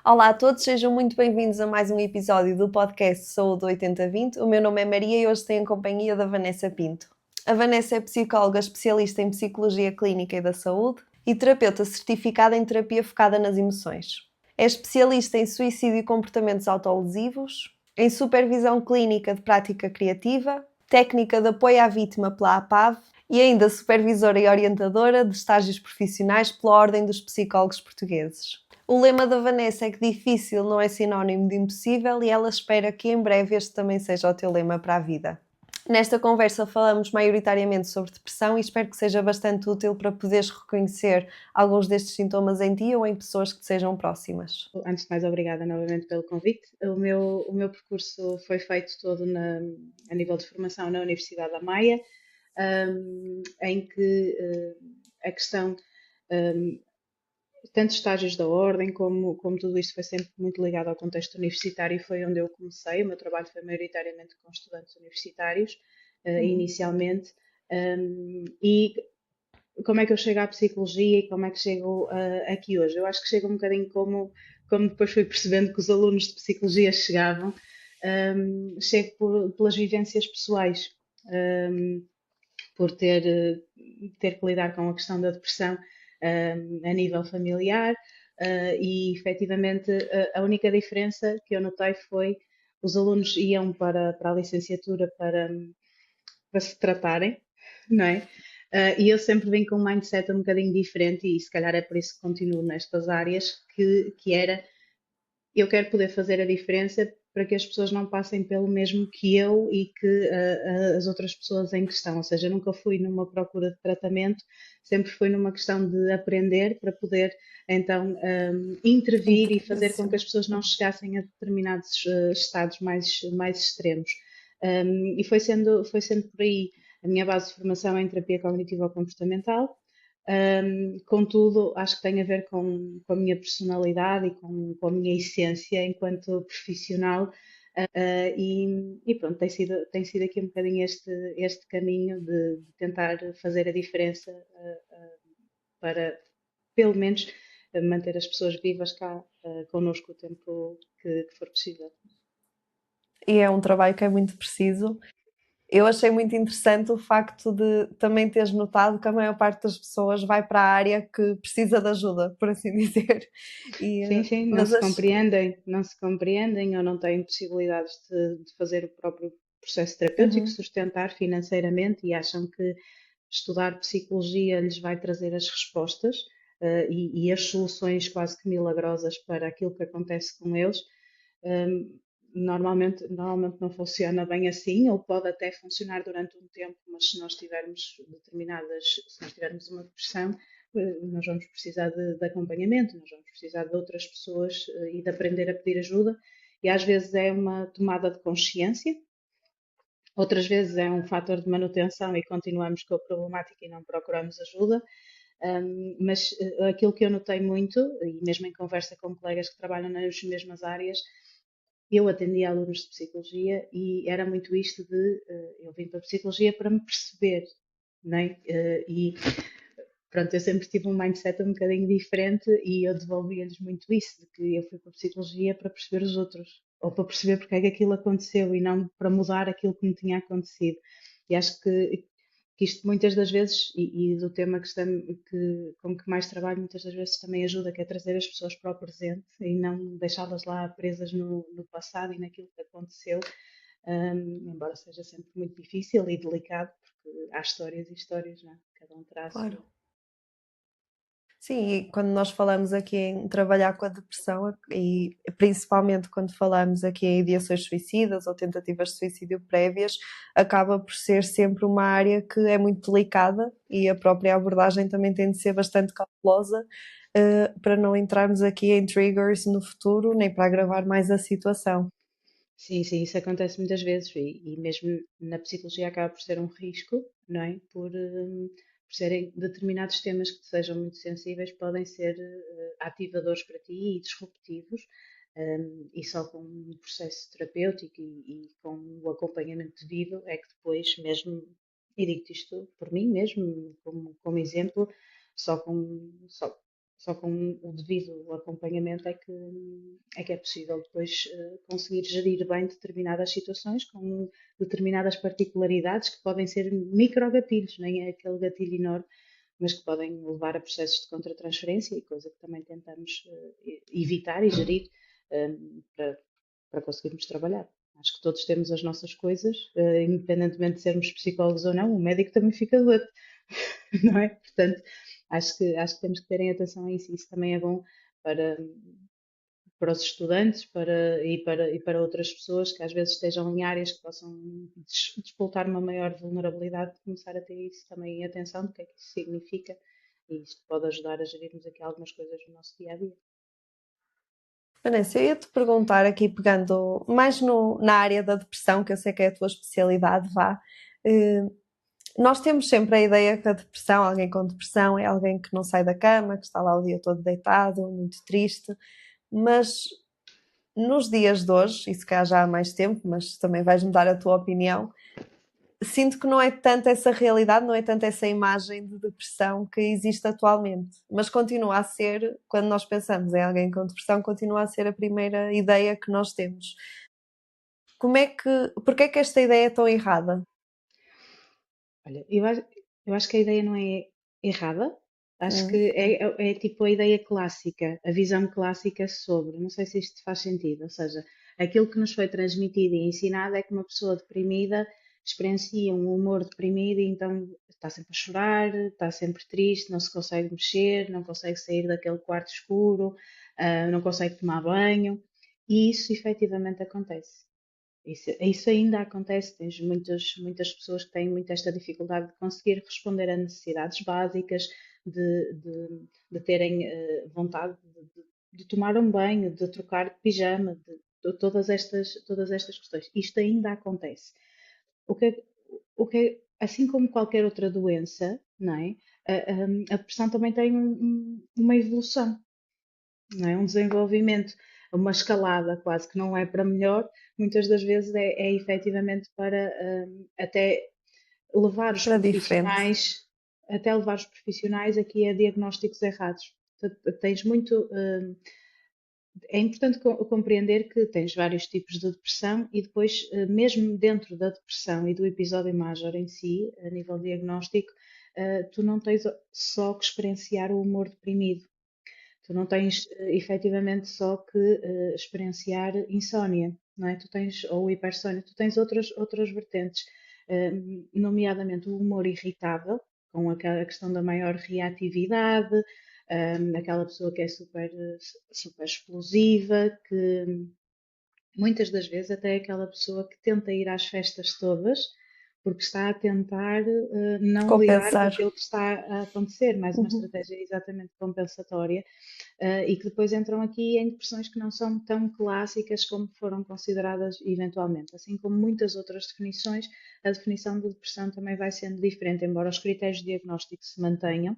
Olá a todos, sejam muito bem-vindos a mais um episódio do podcast Saúde 8020. O meu nome é Maria e hoje tenho a companhia da Vanessa Pinto. A Vanessa é psicóloga especialista em Psicologia Clínica e da Saúde e terapeuta certificada em terapia focada nas emoções. É especialista em suicídio e comportamentos autolesivos, em supervisão clínica de prática criativa, técnica de apoio à vítima pela APAV e ainda supervisora e orientadora de estágios profissionais pela Ordem dos Psicólogos Portugueses. O lema da Vanessa é que difícil não é sinónimo de impossível e ela espera que em breve este também seja o teu lema para a vida. Nesta conversa falamos maioritariamente sobre depressão e espero que seja bastante útil para poderes reconhecer alguns destes sintomas em ti ou em pessoas que te sejam próximas. Antes de mais, obrigada novamente pelo convite. O meu percurso foi feito todo a nível de formação na Universidade da Maia, em que a questão, um, tanto estágios da ordem como tudo isto foi sempre muito ligado ao contexto universitário e foi onde eu comecei. O meu trabalho foi maioritariamente com estudantes universitários, inicialmente. E como é que eu chego à psicologia e como é que chego aqui hoje? Eu acho que chega um bocadinho como depois fui percebendo que os alunos de psicologia chegavam, chego pelas vivências pessoais, um, por ter que lidar com a questão da depressão a nível familiar e efetivamente a única diferença que eu notei foi os alunos iam para a licenciatura para se tratarem, não é? E eu sempre vim com um mindset um bocadinho diferente, e se calhar é por isso que continuo nestas áreas, que era eu quero poder fazer a diferença para que as pessoas não passem pelo mesmo que eu e que as outras pessoas em questão. Ou seja, nunca fui numa procura de tratamento, sempre fui numa questão de aprender para poder então intervir e fazer com que Intervenção. as pessoas não chegassem a determinados estados mais extremos. E foi sendo por aí. A minha base de formação é em terapia cognitivo-comportamental. Contudo, acho que tem a ver com a minha personalidade e com a minha essência enquanto profissional. E pronto, tem sido aqui um bocadinho este caminho de tentar fazer a diferença para, pelo menos, manter as pessoas vivas cá connosco o tempo que for possível. E é um trabalho que é muito preciso. Eu achei muito interessante o facto de também teres notado que a maior parte das pessoas vai para a área que precisa de ajuda, por assim dizer. E, Sim, sim, não mas se acho. compreendem, não se compreendem ou não têm possibilidades de fazer o próprio processo terapêutico, Uhum. sustentar financeiramente e acham que estudar psicologia lhes vai trazer as respostas e as soluções quase que milagrosas para aquilo que acontece com eles. Um, normalmente não funciona bem assim, ou pode até funcionar durante um tempo, mas se nós tivermos uma depressão, nós vamos precisar de acompanhamento, nós vamos precisar de outras pessoas e de aprender a pedir ajuda. E às vezes é uma tomada de consciência, outras vezes é um fator de manutenção e continuamos com a problemática e não procuramos ajuda. Mas aquilo que eu notei muito, e mesmo em conversa com colegas que trabalham nas mesmas áreas, eu atendia alunos de psicologia e era muito isto de eu vim para a psicologia para me perceber, não é? E pronto, eu sempre tive um mindset um bocadinho diferente e eu devolvia-lhes muito isso, de que eu fui para a psicologia para perceber os outros, ou para perceber porque é que aquilo aconteceu e não para mudar aquilo que me tinha acontecido. E acho que isto muitas das vezes, e do tema com que mais trabalho, muitas das vezes também ajuda, que é trazer as pessoas para o presente e não deixá-las lá presas no passado e naquilo que aconteceu, embora seja sempre muito difícil e delicado, porque há histórias e histórias, não é? Cada um terá a sua. Claro. Sim, e quando nós falamos aqui em trabalhar com a depressão, e principalmente quando falamos aqui em ideações suicidas ou tentativas de suicídio prévias, acaba por ser sempre uma área que é muito delicada e a própria abordagem também tem de ser bastante cautelosa, para não entrarmos aqui em triggers no futuro, nem para agravar mais a situação. Sim, sim, isso acontece muitas vezes e mesmo na psicologia acaba por ser um risco, não é? Por serem determinados temas que sejam muito sensíveis, podem ser ativadores para ti e disruptivos, e só com um processo terapêutico e com o acompanhamento devido é que depois mesmo, e digo isto por mim mesmo, como exemplo, só só com o devido acompanhamento é que é possível depois conseguir gerir bem determinadas situações com determinadas particularidades que podem ser micro-gatilhos, nem é aquele gatilho enorme, mas que podem levar a processos de contratransferência e coisa que também tentamos evitar e gerir para, para conseguirmos trabalhar. Acho que todos temos as nossas coisas, independentemente de sermos psicólogos ou não, o médico também fica doente, não é? Portanto, acho que temos que terem atenção a isso. Isso também é bom para, para os estudantes e para outras pessoas que às vezes estejam em áreas que possam despoltar uma maior vulnerabilidade, de começar a ter isso também em atenção, do que é que isso significa, e isto pode ajudar a gerirmos aqui algumas coisas no nosso dia a dia. Vanessa, eu ia-te perguntar aqui, pegando mais na área da depressão, que eu sei que é a tua especialidade, vá. eh, Nós temos sempre a ideia que a depressão, alguém com depressão, é alguém que não sai da cama, que está lá o dia todo deitado, muito triste, mas nos dias de hoje, e se calhar já há mais tempo, mas também vais-me dar a tua opinião, sinto que não é tanto essa realidade, não é tanto essa imagem de depressão que existe atualmente, mas continua a ser, quando nós pensamos em alguém com depressão, continua a ser a primeira ideia que nós temos. Porquê é que esta ideia é tão errada? Olha, eu acho que a ideia não é errada. Acho que Hum, é tipo a ideia clássica, a visão clássica sobre. Não sei se isto faz sentido. Ou seja, aquilo que nos foi transmitido e ensinado é que uma pessoa deprimida experiencia um humor deprimido e então está sempre a chorar, está sempre triste, não se consegue mexer, não consegue sair daquele quarto escuro, não consegue tomar banho. E isso efetivamente acontece. Isso ainda acontece, tens muitas pessoas que têm muito esta dificuldade de conseguir responder a necessidades básicas, de terem vontade de tomar um banho, de trocar de pijama, todas estas questões. Isto ainda acontece. O que, é- assim como qualquer outra doença, não é? A depressão também tem uma evolução, não é? Um desenvolvimento, uma escalada quase que não é para melhor, muitas das vezes é efetivamente para até levar os para diferente. profissionais, até levar os profissionais aqui a diagnósticos errados. Portanto, tens muito. É importante compreender que tens vários tipos de depressão e depois, mesmo dentro da depressão e do episódio major em si, a nível diagnóstico, tu não tens só que experienciar o humor deprimido. Tu não tens efetivamente só que experienciar insónia, não é? Tu tens, ou hipersónia, tu tens outras vertentes, eh, nomeadamente o humor irritável, com aquela questão da maior reatividade, aquela pessoa que é super explosiva, que muitas das vezes até é aquela pessoa que tenta ir às festas todas porque está a tentar não lidar com Compensar. aquilo que está a acontecer, mais uma Uhum. estratégia exatamente compensatória, e que depois entram aqui em depressões que não são tão clássicas como foram consideradas eventualmente. Assim como muitas outras definições, a definição de depressão também vai sendo diferente, embora os critérios de diagnóstico se mantenham,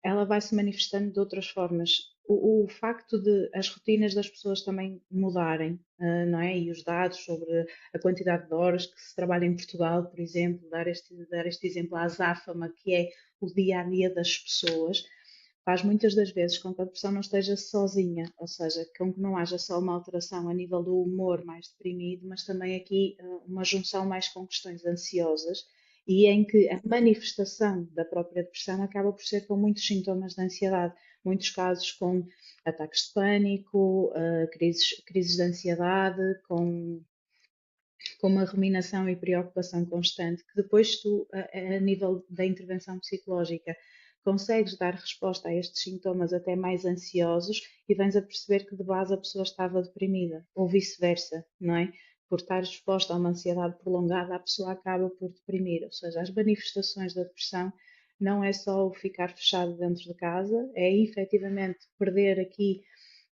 ela vai se manifestando de outras formas. O facto de as rotinas das pessoas também mudarem, não é? E os dados sobre a quantidade de horas que se trabalha em Portugal, por exemplo, dar este exemplo à azáfama, que é o dia a dia das pessoas, faz muitas das vezes com que a depressão não esteja sozinha, ou seja, com que não haja só uma alteração a nível do humor mais deprimido, mas também aqui uma junção mais com questões ansiosas e em que a manifestação da própria depressão acaba por ser com muitos sintomas de ansiedade, muitos casos com ataques de pânico, crises de ansiedade, com uma ruminação e preocupação constante, que depois tu, a nível da intervenção psicológica, consegues dar resposta a estes sintomas até mais ansiosos e vens a perceber que de base a pessoa estava deprimida, ou vice-versa, não é? Por estar exposta a uma ansiedade prolongada, a pessoa acaba por deprimir. Ou seja, as manifestações da depressão não é só o ficar fechado dentro de casa, é efetivamente perder aqui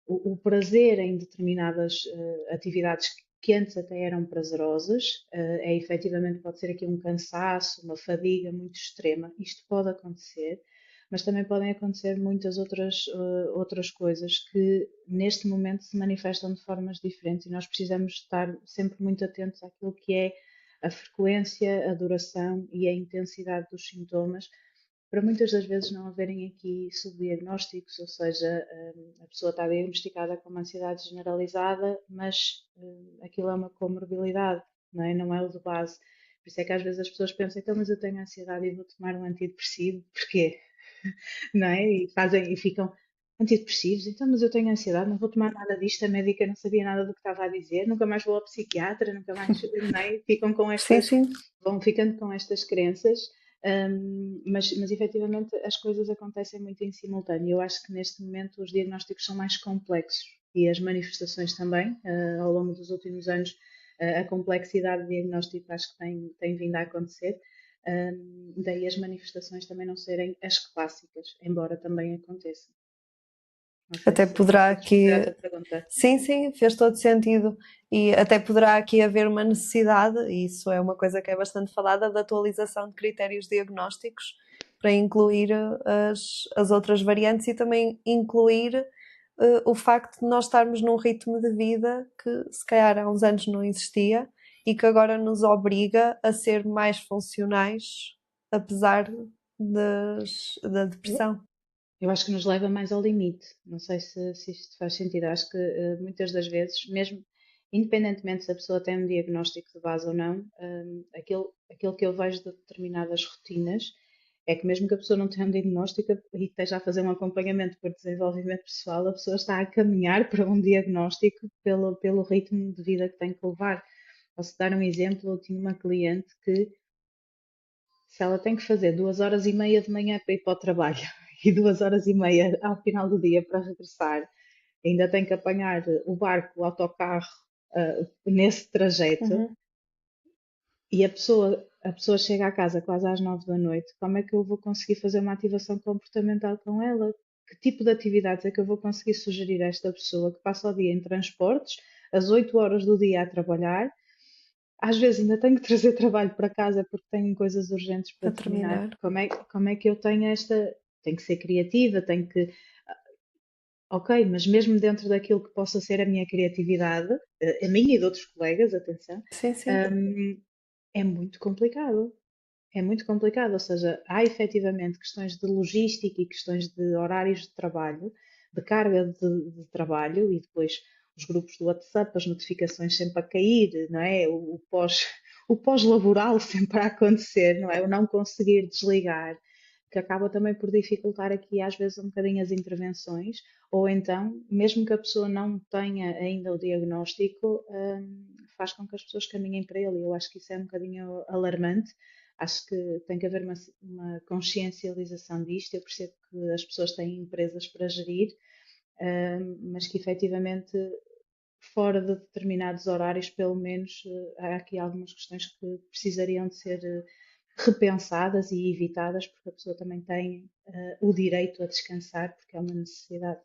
o prazer em determinadas atividades que antes até eram prazerosas, é efetivamente pode ser aqui um cansaço, uma fadiga muito extrema. Isto pode acontecer, mas também podem acontecer muitas outras coisas que neste momento se manifestam de formas diferentes e nós precisamos estar sempre muito atentos àquilo que é a frequência, a duração e a intensidade dos sintomas, para muitas das vezes não haverem aqui subdiagnósticos, ou seja, a pessoa está diagnosticada com uma ansiedade generalizada, mas aquilo é uma comorbilidade, não é o de base. Por isso é que às vezes as pessoas pensam, então, mas eu tenho ansiedade e vou tomar um antidepressivo, porquê? Não é? E ficam antidepressivos, então, mas eu tenho ansiedade, não vou tomar nada disto, a médica não sabia nada do que estava a dizer, nunca mais vou ao psiquiatra, nunca mais, não é? Ficam com Sim, estas, sim. vão ficando com estas crenças, mas efetivamente as coisas acontecem muito em simultâneo. Eu acho que neste momento os diagnósticos são mais complexos e as manifestações também, ao longo dos últimos anos, a complexidade de diagnóstico acho que tem vindo a acontecer. Daí as manifestações também não serem as clássicas, embora também aconteçam. Até Não poderá sei se responder à aqui. tua pergunta. Sim, sim, fez todo sentido. E até poderá aqui haver uma necessidade, e isso é uma coisa que é bastante falada, de atualização de critérios diagnósticos para incluir as outras variantes e também incluir o facto de nós estarmos num ritmo de vida que se calhar há uns anos não existia e que agora nos obriga a ser mais funcionais, apesar da depressão. Eu acho que nos leva mais ao limite. Não sei se isto faz sentido. Acho que muitas das vezes, mesmo independentemente se a pessoa tem um diagnóstico de base ou não, aquilo que eu vejo de determinadas rotinas é que mesmo que a pessoa não tenha um diagnóstico e esteja a fazer um acompanhamento por desenvolvimento pessoal, a pessoa está a caminhar para um diagnóstico pelo ritmo de vida que tem que levar. Posso dar um exemplo, eu tinha uma cliente que se ela tem que fazer 2 horas e meia de manhã para ir para o trabalho e 2 horas e meia ao final do dia para regressar, ainda tem que apanhar o barco, o autocarro, nesse trajeto, Uhum. e a pessoa chega à casa quase às 9 da noite, como é que eu vou conseguir fazer uma ativação comportamental com ela? Que tipo de atividades é que eu vou conseguir sugerir a esta pessoa que passa o dia em transportes, às 8 horas do dia a trabalhar, às vezes ainda tenho que trazer trabalho para casa porque tenho coisas urgentes para Para terminar. terminar. Como é que eu tenho esta. Tenho que ser criativa, tenho que. Ok, mas mesmo dentro daquilo que possa ser a minha criatividade, a minha e de outros colegas, atenção, Sim, sim. hum, é muito complicado. É muito complicado, ou seja, há efetivamente questões de logística e questões de horários de trabalho, de carga de trabalho e depois os grupos do WhatsApp, as notificações sempre a cair, não é? O pós-laboral sempre a acontecer, não é? O não conseguir desligar, que acaba também por dificultar aqui às vezes um bocadinho as intervenções, ou então, mesmo que a pessoa não tenha ainda o diagnóstico, faz com que as pessoas caminhem para ele. Eu acho que isso é um bocadinho alarmante. Acho que tem que haver uma consciencialização disto. Eu percebo que as pessoas têm empresas para gerir, mas que efetivamente, fora de determinados horários, pelo menos, há aqui algumas questões que precisariam de ser repensadas e evitadas, porque a pessoa também tem o direito a descansar, porque é uma necessidade.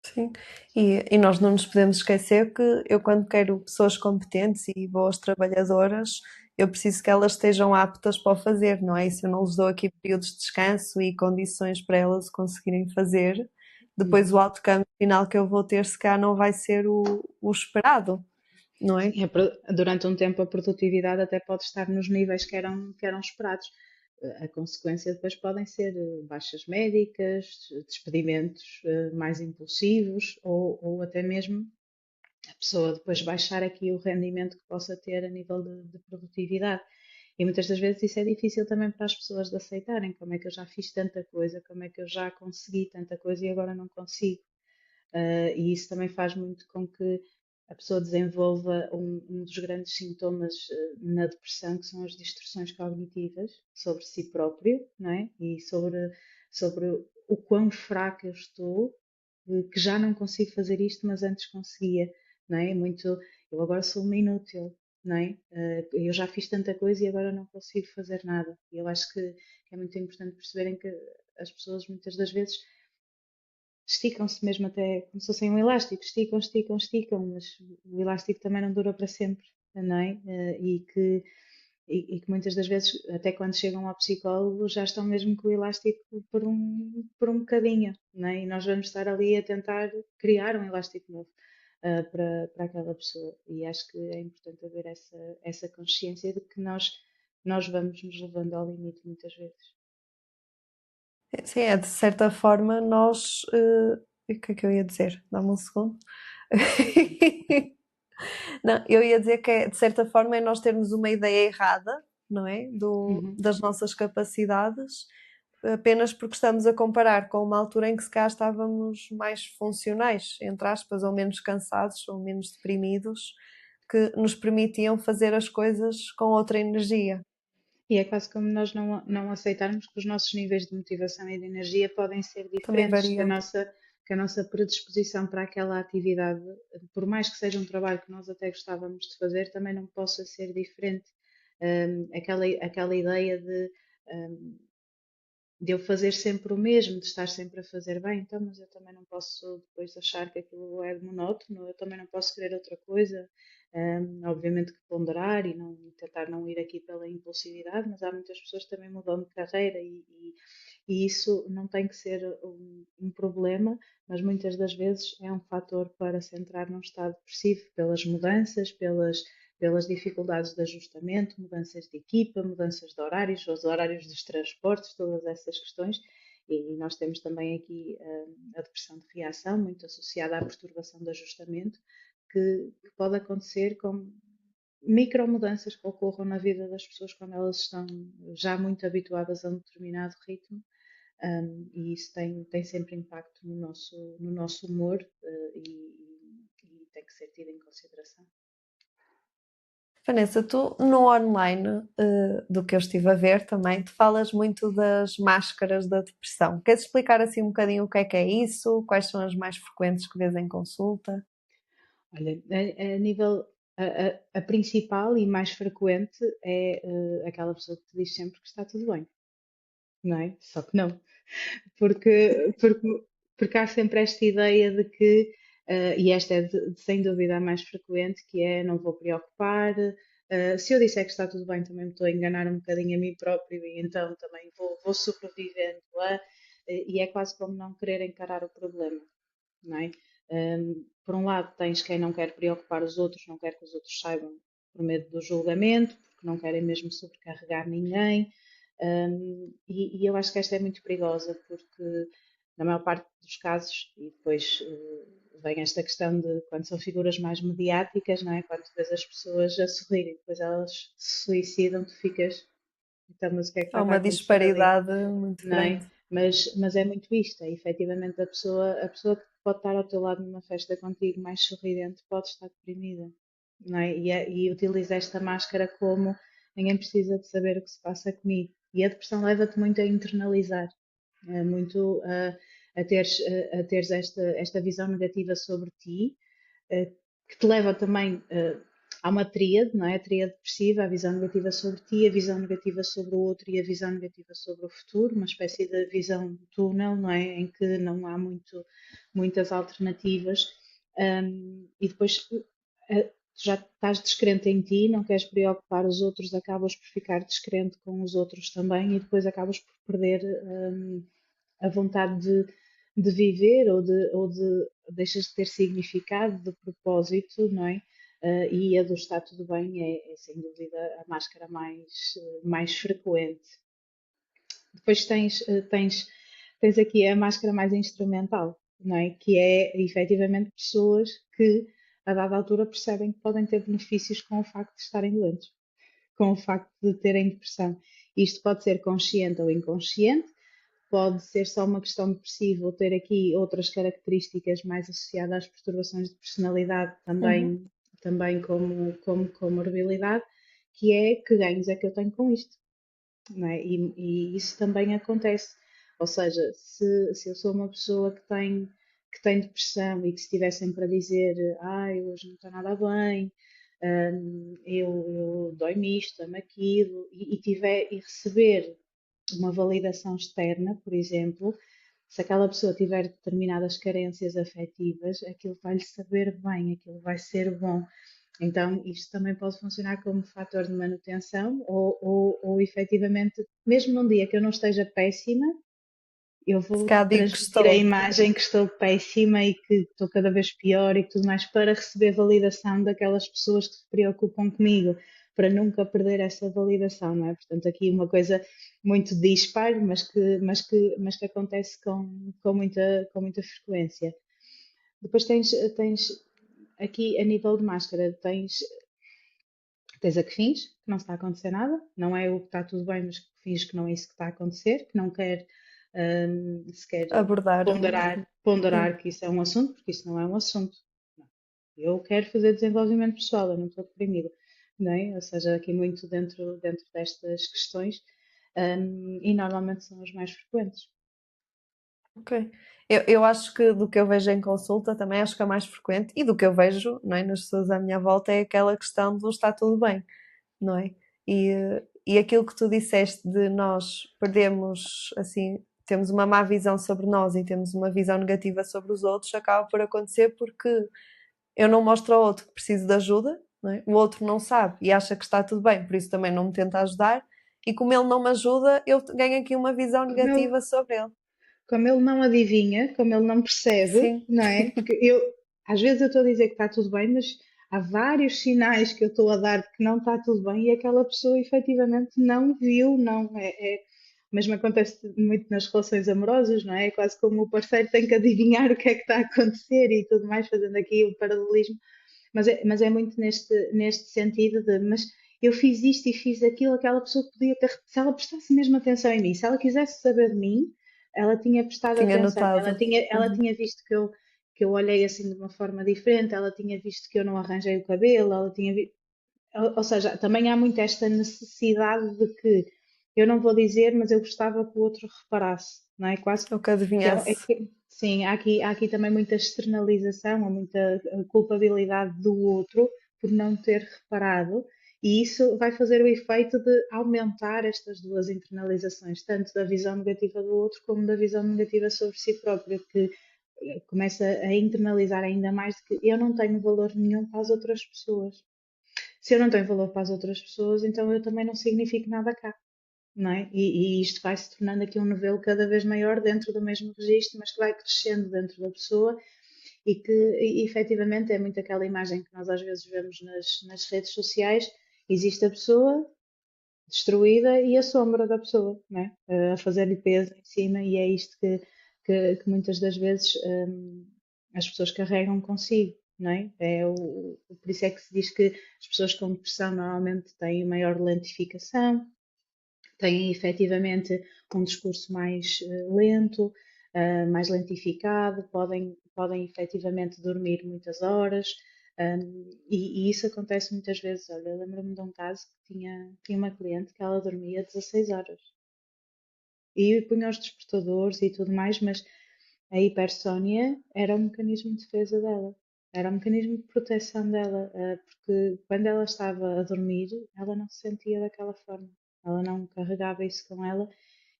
Sim, e nós não nos podemos esquecer que eu, quando quero pessoas competentes e boas trabalhadoras, eu preciso que elas estejam aptas para o fazer, não é? E se eu não lhes dou aqui períodos de descanso e condições para elas conseguirem fazer, depois o Uhum. outcome final que eu vou ter, se calhar, não vai ser o esperado, não é? Sim, durante um tempo a produtividade até pode estar nos níveis que eram esperados. A consequência depois podem ser baixas médicas, despedimentos mais impulsivos ou até mesmo a pessoa depois baixar aqui o rendimento que possa ter a nível de produtividade. E muitas das vezes isso é difícil também para as pessoas de aceitarem. Como é que eu já fiz tanta coisa, como é que eu já consegui tanta coisa e agora não consigo? E isso também faz muito com que a pessoa desenvolva um dos grandes sintomas na depressão, que são as distorções cognitivas sobre si próprio, não é? E sobre o quão fraco eu estou, que já não consigo fazer isto, mas antes conseguia, não é? Muito, eu agora sou uma inútil, não é? Eu já fiz tanta coisa e agora não consigo fazer nada. E eu acho que é muito importante perceberem que as pessoas muitas das vezes esticam-se mesmo até como se fossem um elástico, esticam, esticam, esticam, mas o elástico também não dura para sempre, não é? E que muitas das vezes, até quando chegam ao psicólogo, já estão mesmo com o elástico por um bocadinho, não é? E nós vamos estar ali a tentar criar um elástico novo. Para aquela pessoa, e acho que é importante haver essa consciência de que nós vamos nos levando ao limite muitas vezes. Sim, é de certa forma nós. O que é que eu ia dizer? Dá-me um segundo. Não, eu ia dizer que de certa forma é nós termos uma ideia errada, não é? Uhum. Das nossas capacidades, apenas porque estamos a comparar com uma altura em que se calhar estávamos mais funcionais, entre aspas, ou menos cansados, ou menos deprimidos, que nos permitiam fazer as coisas com outra energia. E é quase como nós não aceitarmos que os nossos níveis de motivação e de energia podem ser Também diferentes, variam. que a nossa predisposição para aquela atividade, por mais que seja um trabalho que nós até gostávamos de fazer, também não possa ser diferente. Aquela ideia de eu fazer sempre o mesmo, de estar sempre a fazer bem, então, mas eu também não posso depois achar que aquilo é monótono, eu também não posso querer outra coisa. Obviamente que ponderar e não, tentar não ir aqui pela impulsividade, mas há muitas pessoas que também mudam de carreira e isso não tem que ser um problema, mas muitas das vezes é um fator para se entrar num estado depressivo pelas mudanças, pelas dificuldades de ajustamento, mudanças de equipa, mudanças de horários, os horários dos transportes, todas essas questões. E nós temos também aqui a depressão de reação, muito associada à perturbação de ajustamento, que pode acontecer com micromudanças que ocorram na vida das pessoas quando elas estão já muito habituadas a um determinado ritmo. E isso tem sempre impacto no nosso humor e tem que ser tido em consideração. Vanessa, tu no online, do que eu estive a ver também, tu falas muito das máscaras da depressão. Queres explicar assim um bocadinho o que é isso? Quais são as mais frequentes que vês em consulta? Olha, a nível, a principal e mais frequente é aquela pessoa que te diz sempre que está tudo bem, não é? Só que não, porque, porque há sempre esta ideia de que, e esta é sem dúvida a mais frequente, que é não vou preocupar, se eu disser que está tudo bem também me estou a enganar um bocadinho a mim próprio e então também vou sobrevivendo e é quase como não querer encarar o problema, não é? Por um lado, tens quem não quer preocupar os outros, não quer que os outros saibam por medo do julgamento, porque não querem mesmo sobrecarregar ninguém. E eu acho que esta é muito perigosa, porque na maior parte dos casos, e depois vem esta questão de quando são figuras mais mediáticas, não é? Quando tu vês as pessoas a sorrirem, depois elas se suicidam, tu ficas, então, mas o que é que Há está a uma acontecer ali? disparidade muito Não é? grande. Mas é muito isto, é efetivamente a pessoa que pode estar ao teu lado numa festa contigo mais sorridente pode estar deprimida, não é? E utiliza esta máscara como ninguém precisa de saber o que se passa comigo. E a depressão leva-te muito a internalizar, muito a teres esta visão negativa sobre ti, eh, que te leva também há uma tríade, não é? A tríade depressiva, a visão negativa sobre ti, a visão negativa sobre o outro e a visão negativa sobre o futuro, uma espécie de visão túnel, não é? Em que não há muitas alternativas. E depois já estás descrente em ti, não queres preocupar os outros, acabas por ficar descrente com os outros também e depois acabas por perder a vontade de viver ou de deixas de ter significado, de propósito, não é? E a do está tudo bem é sem dúvida a máscara mais frequente. Depois tens aqui a máscara mais instrumental, não é? Que é efetivamente pessoas que a dada altura percebem que podem ter benefícios com o facto de estarem doentes, com o facto de terem depressão. Isto pode ser consciente ou inconsciente, pode ser só uma questão depressiva ou ter aqui outras características mais associadas às perturbações de personalidade Uhum. também como comorbilidade, que é que ganhos é que eu tenho com isto, não é? E isso também acontece. Ou seja, se eu sou uma pessoa que tem depressão e que se estiver sempre a dizer ai, hoje não está nada bem, eu dói-me isto, dói-me aquilo, e receber uma validação externa, por exemplo, se aquela pessoa tiver determinadas carências afetivas, aquilo vai-lhe saber bem, aquilo vai ser bom. Então, isto também pode funcionar como fator de manutenção ou efetivamente, mesmo num dia que eu não esteja péssima, eu Se vou cá digo que transmitir a estou. imagem que estou péssima e que estou cada vez pior e tudo mais para receber validação daquelas pessoas que se preocupam comigo. para nunca perder essa validação, não é? Portanto, aqui uma coisa muito dispar, mas que acontece com muita frequência. Depois tens aqui a nível de máscara, tens a que finge que não está a acontecer nada, não é o que está tudo bem, mas que finge que não é isso que está a acontecer, que não quer sequer Abordar. ponderar Sim. que isso é um assunto, porque isso não é um assunto. Não. Eu quero fazer desenvolvimento pessoal, eu não estou deprimida, não é? Ou seja, aqui muito dentro destas questões, e normalmente são as mais frequentes. Ok. Eu acho que do que eu vejo em consulta também acho que é mais frequente e do que eu vejo, não é, nas pessoas à minha volta é aquela questão do está tudo bem, não é? E aquilo que tu disseste de nós perdemos, assim, temos uma má visão sobre nós e temos uma visão negativa sobre os outros, acaba por acontecer porque eu não mostro ao outro que preciso de ajuda, não é? O outro não sabe e acha que está tudo bem, por isso também não me tenta ajudar. E como ele não me ajuda, eu ganho aqui uma visão Como ele, negativa sobre ele. como ele não adivinha, como ele não percebe, Sim, não é? Porque às vezes eu estou a dizer que está tudo bem, mas há vários sinais que eu estou a dar de que não está tudo bem e aquela pessoa efetivamente não viu, não o mesmo acontece muito nas relações amorosas, não é? É quase como o parceiro tem que adivinhar o que é que está a acontecer e tudo mais, fazendo aqui o paralelismo, mas é muito neste sentido mas eu fiz isto e fiz aquilo, aquela pessoa podia ter, se ela prestasse mesmo atenção em mim, se ela quisesse saber de mim, ela tinha prestado tinha atenção, ela notado. tinha, ela Uhum. tinha visto que eu olhei assim de uma forma diferente, ela tinha visto que eu não arranjei o cabelo, ela tinha visto, ou seja, também há muito esta necessidade de que eu não vou dizer, mas eu gostava que o outro reparasse, não é? Quase O que que adivinhasse. sim, há aqui também muita externalização, há muita culpabilidade do outro por não ter reparado, e isso vai fazer o efeito de aumentar estas duas internalizações, tanto da visão negativa do outro como da visão negativa sobre si próprio, que começa a internalizar ainda mais de que eu não tenho valor nenhum para as outras pessoas. Se eu não tenho valor para as outras pessoas, então eu também não significo nada cá, não é? E isto vai se tornando aqui um novelo cada vez maior dentro do mesmo registro, mas que vai crescendo dentro da pessoa e que efetivamente é muito aquela imagem que nós às vezes vemos nas redes sociais. Existe a pessoa destruída e a sombra da pessoa, não é? A fazer-lhe peso em cima, e é isto que muitas das vezes as pessoas carregam consigo, não é? Por isso é que se diz que as pessoas com depressão normalmente têm maior lentificação, têm efetivamente um discurso mais lento, mais lentificado, podem efetivamente dormir muitas horas, e isso acontece muitas vezes. Olha, eu lembro-me de um caso que tinha uma cliente que ela dormia 16 horas e punha os despertadores e tudo mais, mas a hipersónia era um mecanismo de defesa dela, era um mecanismo de proteção dela, porque quando ela estava a dormir, ela não se sentia daquela forma, ela não carregava isso com ela,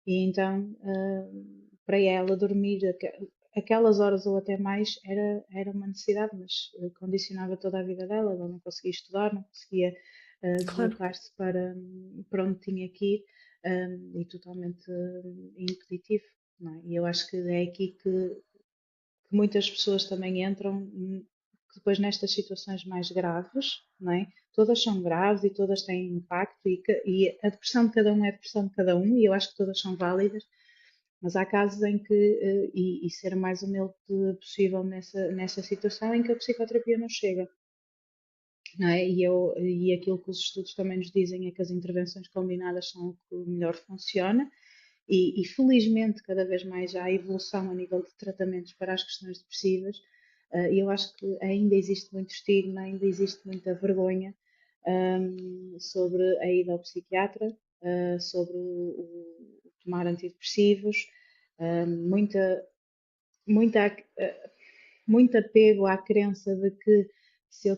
e então para ela dormir aquelas horas ou até mais era uma necessidade, mas condicionava toda a vida dela, ela não conseguia estudar, não conseguia Claro. deslocar-se para onde tinha que ir, e totalmente impeditivo. Não é? E eu acho que é aqui que muitas pessoas também entram, que depois nestas situações mais graves, não é? Todas são graves e todas têm impacto, e a depressão de cada um é a depressão de cada um, e eu acho que todas são válidas, mas há casos em que, e ser o mais humilde possível nessa situação, em que a psicoterapia não chega. Não é? E aquilo que os estudos também nos dizem é que as intervenções combinadas são o que melhor funciona, e felizmente cada vez mais há evolução a nível de tratamentos para as questões depressivas. E eu acho que ainda existe muito estigma, ainda existe muita vergonha sobre a ida ao psiquiatra, sobre o tomar antidepressivos, muita, muita, muito apego à crença de que se eu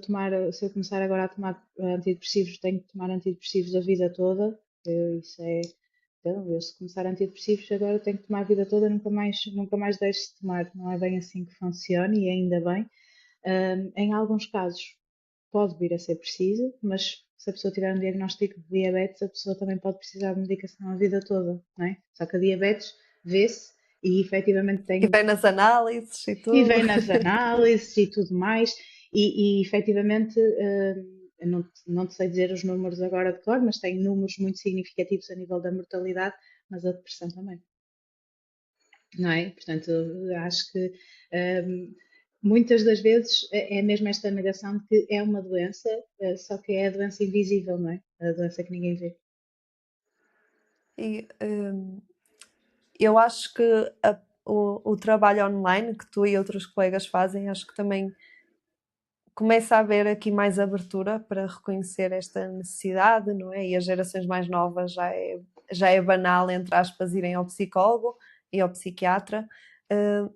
começar agora a tomar antidepressivos, tenho que tomar antidepressivos a vida toda. Isso é, então, eu se começar antidepressivos agora tenho que tomar a vida toda, nunca mais deixo de tomar. Não é bem assim que funciona, e ainda bem. Em alguns casos pode vir a ser preciso, mas se a pessoa tiver um diagnóstico de diabetes, a pessoa também pode precisar de medicação a vida toda, não é? Só que a diabetes vê-se e efetivamente E tem, vem nas análises e e tudo. vem nas análises e tudo mais, e efetivamente eu não te sei dizer os números agora de cor, mas tem números muito significativos a nível da mortalidade, mas a depressão também, não é? Portanto, acho que muitas das vezes é mesmo esta negação de que é uma doença, só que é a doença invisível, não é? A doença que ninguém vê. E eu acho que o trabalho online que tu e outros colegas fazem, acho que também começa a haver aqui mais abertura para reconhecer esta necessidade, não é? E as gerações mais novas já é banal, entre aspas, irem ao psicólogo e ao psiquiatra,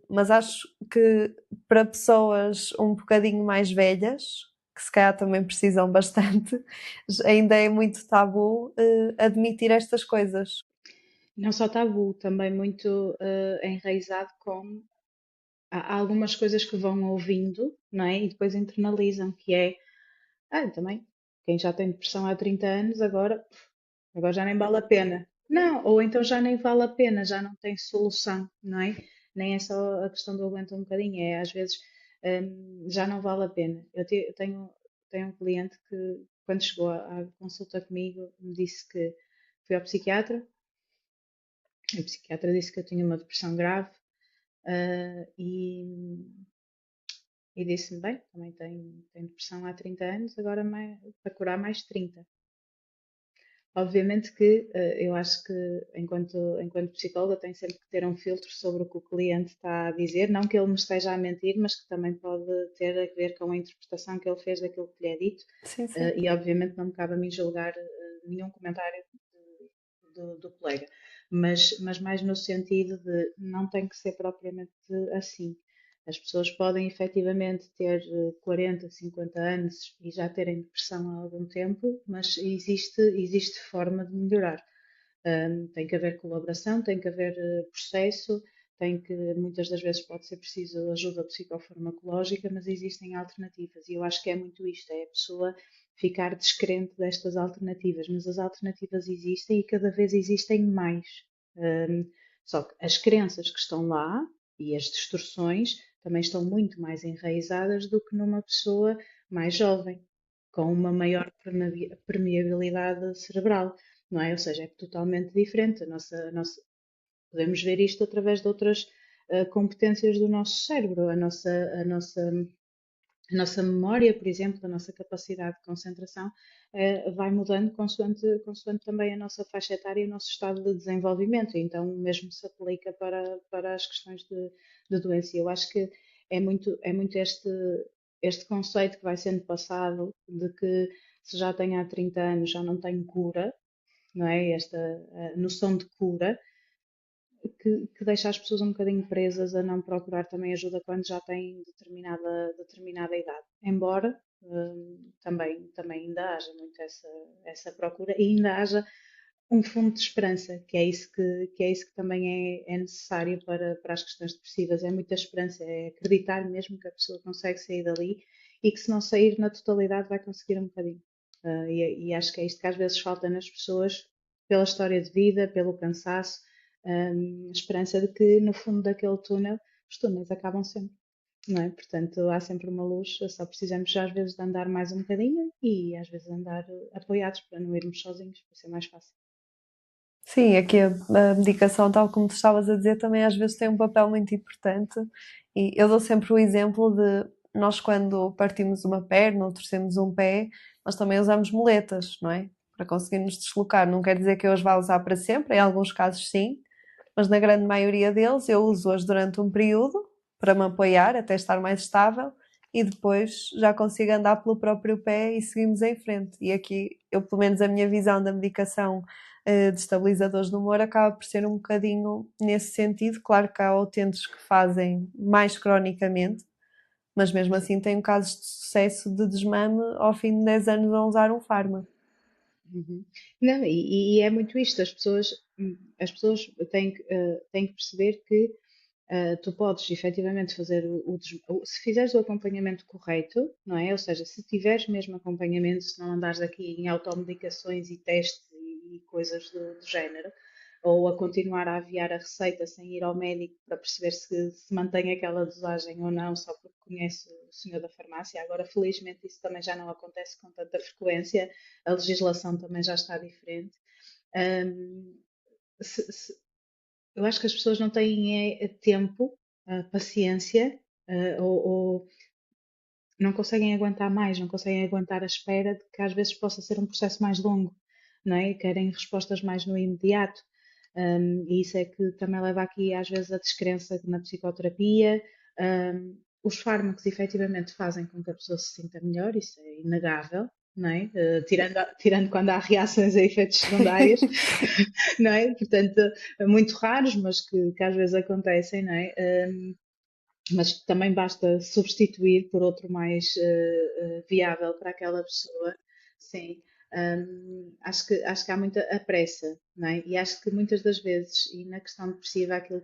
mas acho que para pessoas um bocadinho mais velhas, que se calhar também precisam bastante, ainda é muito tabu admitir estas coisas. Não só tabu, também muito enraizado com há algumas coisas que vão ouvindo, não é? E depois internalizam, que é, também, quem já tem depressão há 30 anos, agora já nem vale a pena. Não, ou então já nem vale a pena, já não tem solução, não é? Nem é só a questão do aguento um bocadinho, é às vezes já não vale a pena. Eu tenho um cliente que, quando chegou à consulta comigo, me disse que foi ao psiquiatra, e o psiquiatra disse que eu tinha uma depressão grave, e disse-me, bem, também tem depressão há 30 anos, agora para curar mais 30. Obviamente que eu acho que, enquanto psicóloga, tenho sempre que ter um filtro sobre o que o cliente está a dizer, não que ele me esteja a mentir, mas que também pode ter a ver com a interpretação que ele fez daquilo que lhe é dito, Sim, sim. e obviamente não me cabe a mim julgar nenhum comentário do colega, mas mais no sentido de não tem que ser propriamente assim. As pessoas podem efetivamente ter 40, 50 anos e já terem depressão há algum tempo, mas existe forma de melhorar. Tem que haver colaboração, tem que haver processo, muitas das vezes pode ser preciso ajuda psicofarmacológica, mas existem alternativas e eu acho que é muito isto, é a pessoa ficar descrente destas alternativas, mas as alternativas existem e cada vez existem mais. Um, Só que as crenças que estão lá e as distorções também estão muito mais enraizadas do que numa pessoa mais jovem, com uma maior permeabilidade cerebral, não é? Ou seja, é totalmente diferente. Podemos ver isto através de outras competências do nosso cérebro, a nossa memória, por exemplo, a nossa capacidade de concentração vai mudando consoante também a nossa faixa etária e o nosso estado de desenvolvimento. Então, o mesmo se aplica para as questões de doença. Eu acho que é muito este conceito que vai sendo passado de que se já tenho há 30 anos já não tenho cura, não é? Esta noção de cura que deixa as pessoas um bocadinho presas a não procurar também ajuda quando já têm determinada idade. Embora também ainda haja muito essa procura e ainda haja um fundo de esperança, que é isso que também é necessário para as questões depressivas. É muita esperança, é acreditar mesmo que a pessoa consegue sair dali e que se não sair na totalidade vai conseguir um bocadinho. E acho que é isto que às vezes falta nas pessoas, pela história de vida, pelo cansaço, esperança de que no fundo daquele túnel os túneis acabam sempre, não é? Portanto, há sempre uma luz, só precisamos às vezes de andar mais um bocadinho e às vezes andar apoiados para não irmos sozinhos, para ser mais fácil. Sim, aqui a medicação, tal como tu estavas a dizer, também às vezes tem um papel muito importante. E eu dou sempre o exemplo de nós, quando partimos uma perna ou torcemos um pé, nós também usamos muletas, não é? Para conseguir nos deslocar. Não quer dizer que eu as vá usar para sempre, em alguns casos sim, mas na grande maioria deles eu uso-as durante um período para me apoiar até estar mais estável e depois já consigo andar pelo próprio pé e seguimos em frente. E aqui, eu, pelo menos a minha visão da medicação de estabilizadores do humor acaba por ser um bocadinho nesse sentido. Claro que há utentes que fazem mais cronicamente, mas mesmo Sim. assim tenho casos de sucesso de desmame ao fim de 10 anos a usar um fármaco. Uhum. Não, e é muito isto, as pessoas têm que perceber que tu podes efetivamente fazer se fizeres o acompanhamento correto, não é? Ou seja, se tiveres mesmo acompanhamento, se não andares aqui em automedicações e testes e coisas do género, ou a continuar a aviar a receita sem ir ao médico para perceber se mantém aquela dosagem ou não, só porque conhece o senhor da farmácia. Agora, felizmente, isso também já não acontece com tanta frequência, a legislação também já está diferente. Um, se- se- eu acho que as pessoas não têm tempo, paciência, ou não conseguem aguentar mais, não conseguem aguentar a espera de que às vezes possa ser um processo mais longo, não é? Querem respostas mais no imediato. E isso é que também leva aqui às vezes a descrença na psicoterapia. Os fármacos efetivamente fazem com que a pessoa se sinta melhor, isso é inegável, não é? Tirando quando há reações a efeitos secundários, não é? Portanto, muito raros, mas que às vezes acontecem, não é? Mas também basta substituir por outro mais viável para aquela pessoa. Sim. Acho que há muita a pressa, não é? E acho que muitas das vezes, e na questão depressiva, aquilo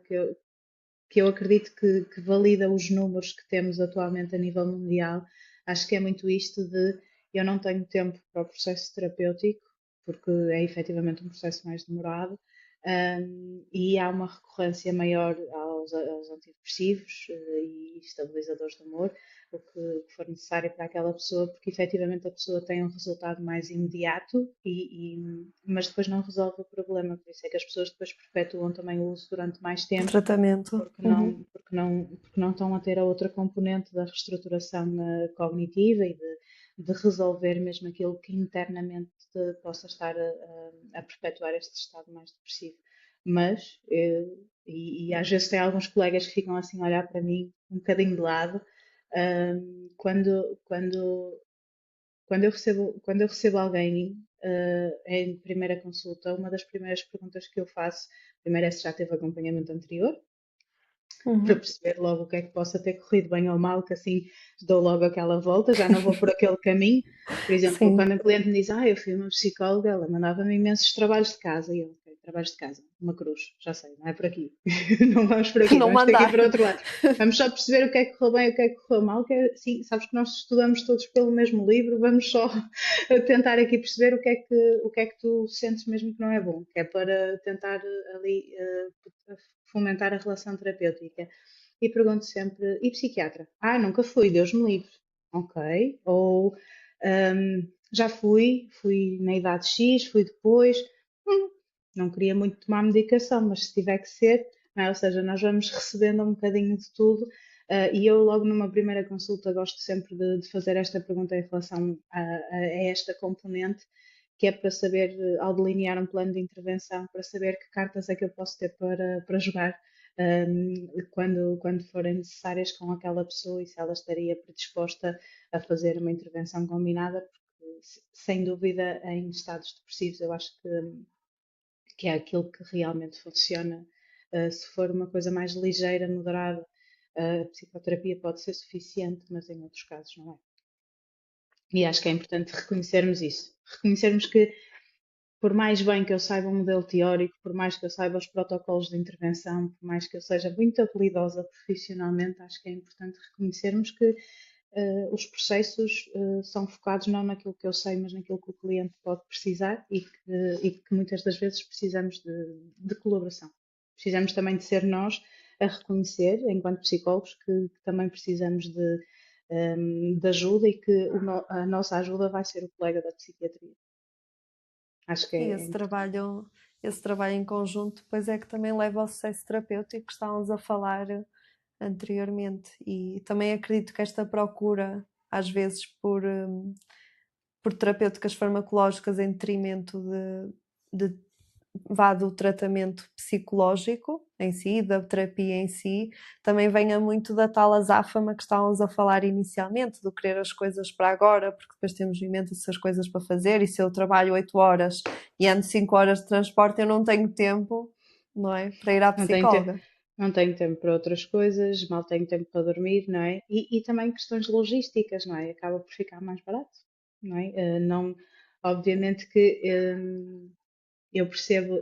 que eu acredito que valida os números que temos atualmente a nível mundial, acho que é muito isto de eu não tenho tempo para o processo terapêutico, porque é efetivamente um processo mais demorado, e há uma recorrência maior aos antidepressivos e estabilizadores do humor, o que for necessário para aquela pessoa, porque efetivamente a pessoa tem um resultado mais imediato, mas depois não resolve o problema, por isso é que as pessoas depois perpetuam também o uso durante mais O tempo, tratamento. Uhum. porque não estão a ter a outra componente da reestruturação cognitiva e de resolver mesmo aquilo que internamente possa estar a perpetuar este estado mais depressivo. Mas, e às vezes tem alguns colegas que ficam assim a olhar para mim um bocadinho de lado, quando eu recebo alguém em primeira consulta, uma das primeiras perguntas que eu faço, primeiro é se já teve acompanhamento anterior, para Uhum. perceber logo o que é que possa ter corrido bem ou mal, que assim dou logo aquela volta, já não vou por aquele caminho. Por exemplo, Sim, quando a cliente me diz, eu fui uma psicóloga, ela mandava-me imensos trabalhos de casa, e eu, ok, trabalhos de casa, uma cruz, já sei, não é por aqui, não vamos por aqui, não vamos ter que ir mandar. para outro lado. Vamos só perceber o que é que correu bem e o que é que correu mal, que é, sim, sabes que nós estudamos todos pelo mesmo livro, vamos só tentar aqui perceber o que é que tu sentes mesmo que não é bom, que é para tentar ali fomentar a relação terapêutica. E pergunto sempre, e psiquiatra? Nunca fui, Deus me livre. Ok. Ou já fui na idade X, fui depois. Hum, não queria muito tomar medicação, mas se tiver que ser, não é? Ou seja, nós vamos recebendo um bocadinho de tudo. E eu logo numa primeira consulta gosto sempre de fazer esta pergunta em relação a esta componente, que é para saber, ao delinear um plano de intervenção, para saber que cartas é que eu posso ter para jogar quando forem necessárias com aquela pessoa e se ela estaria predisposta a fazer uma intervenção combinada, porque sem dúvida em estados depressivos eu acho que é aquilo que realmente funciona. Se for uma coisa mais ligeira, moderada, a psicoterapia pode ser suficiente, mas em outros casos não é. E acho que é importante reconhecermos isso. Reconhecermos que, por mais bem que eu saiba um modelo teórico, por mais que eu saiba os protocolos de intervenção, por mais que eu seja muito habilidosa profissionalmente, acho que é importante reconhecermos que os processos são focados não naquilo que eu sei, mas naquilo que o cliente pode precisar e que muitas das vezes precisamos de colaboração. Precisamos também de ser nós a reconhecer, enquanto psicólogos, que também precisamos de ajuda e que a nossa ajuda vai ser o colega da psiquiatria. Acho que E é importante. esse trabalho em conjunto, depois é que também leva ao sucesso terapêutico que estávamos a falar anteriormente. E também acredito que esta procura, às vezes, por terapêuticas farmacológicas em detrimento de vá do tratamento psicológico em si, da terapia em si, também venha muito da tal azáfama que estávamos a falar inicialmente, do querer as coisas para agora, porque depois temos imensas coisas para fazer e se eu trabalho 8 horas e ando 5 horas de transporte, eu não tenho tempo, não é? Para ir à Não tenho, te- psicóloga. não tenho tempo para outras coisas, mal tenho tempo para dormir, não é? E também questões logísticas, não é? Acaba por ficar mais barato, não é? Não, obviamente que eu percebo.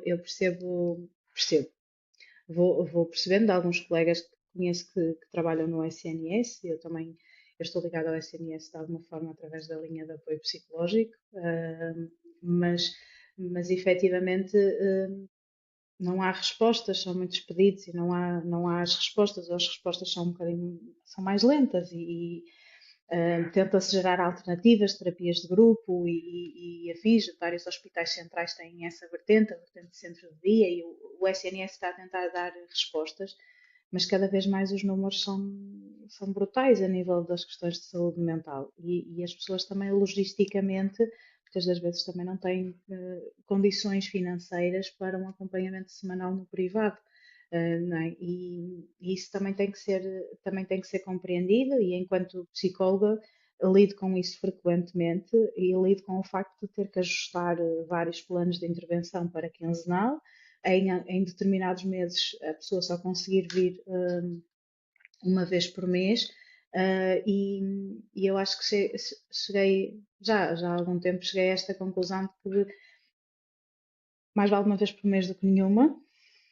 Vou percebendo de alguns colegas que conheço que trabalham no SNS, eu estou ligada ao SNS de alguma forma através da linha de apoio psicológico, mas efetivamente não há respostas, são muitos pedidos e não há as respostas, ou as respostas são um bocadinho, são mais lentas tenta-se gerar alternativas, terapias de grupo e afins. Vários hospitais centrais têm essa vertente, a vertente de centro de dia, e o SNS está a tentar dar respostas, mas cada vez mais os números são brutais a nível das questões de saúde mental. E as pessoas também, logisticamente, muitas das vezes também não têm condições financeiras para um acompanhamento semanal no privado. Não é? E isso também tem que ser compreendido, e enquanto psicóloga lido com isso frequentemente e lido com o facto de ter que ajustar vários planos de intervenção para quinzenal. Em determinados meses a pessoa só conseguir vir uma vez por mês, e eu acho que cheguei, já há algum tempo, cheguei a esta conclusão de que mais vale uma vez por mês do que nenhuma,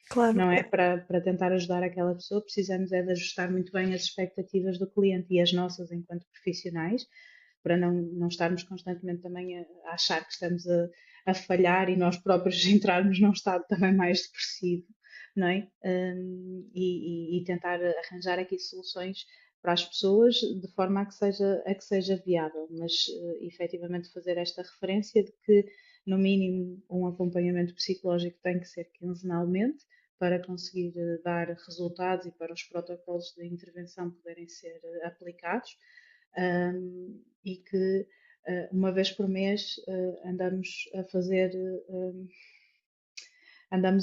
Claro. não é? Para tentar ajudar aquela pessoa, precisamos é de ajustar muito bem as expectativas do cliente e as nossas enquanto profissionais, para não estarmos constantemente também a achar que estamos a falhar e nós próprios entrarmos num estado também mais depressivo, não é? E tentar arranjar aqui soluções para as pessoas de forma a que seja viável, mas efetivamente fazer esta referência de que, no mínimo, um acompanhamento psicológico tem que ser quinzenalmente para conseguir dar resultados e para os protocolos de intervenção poderem ser aplicados, e que uma vez por mês andamos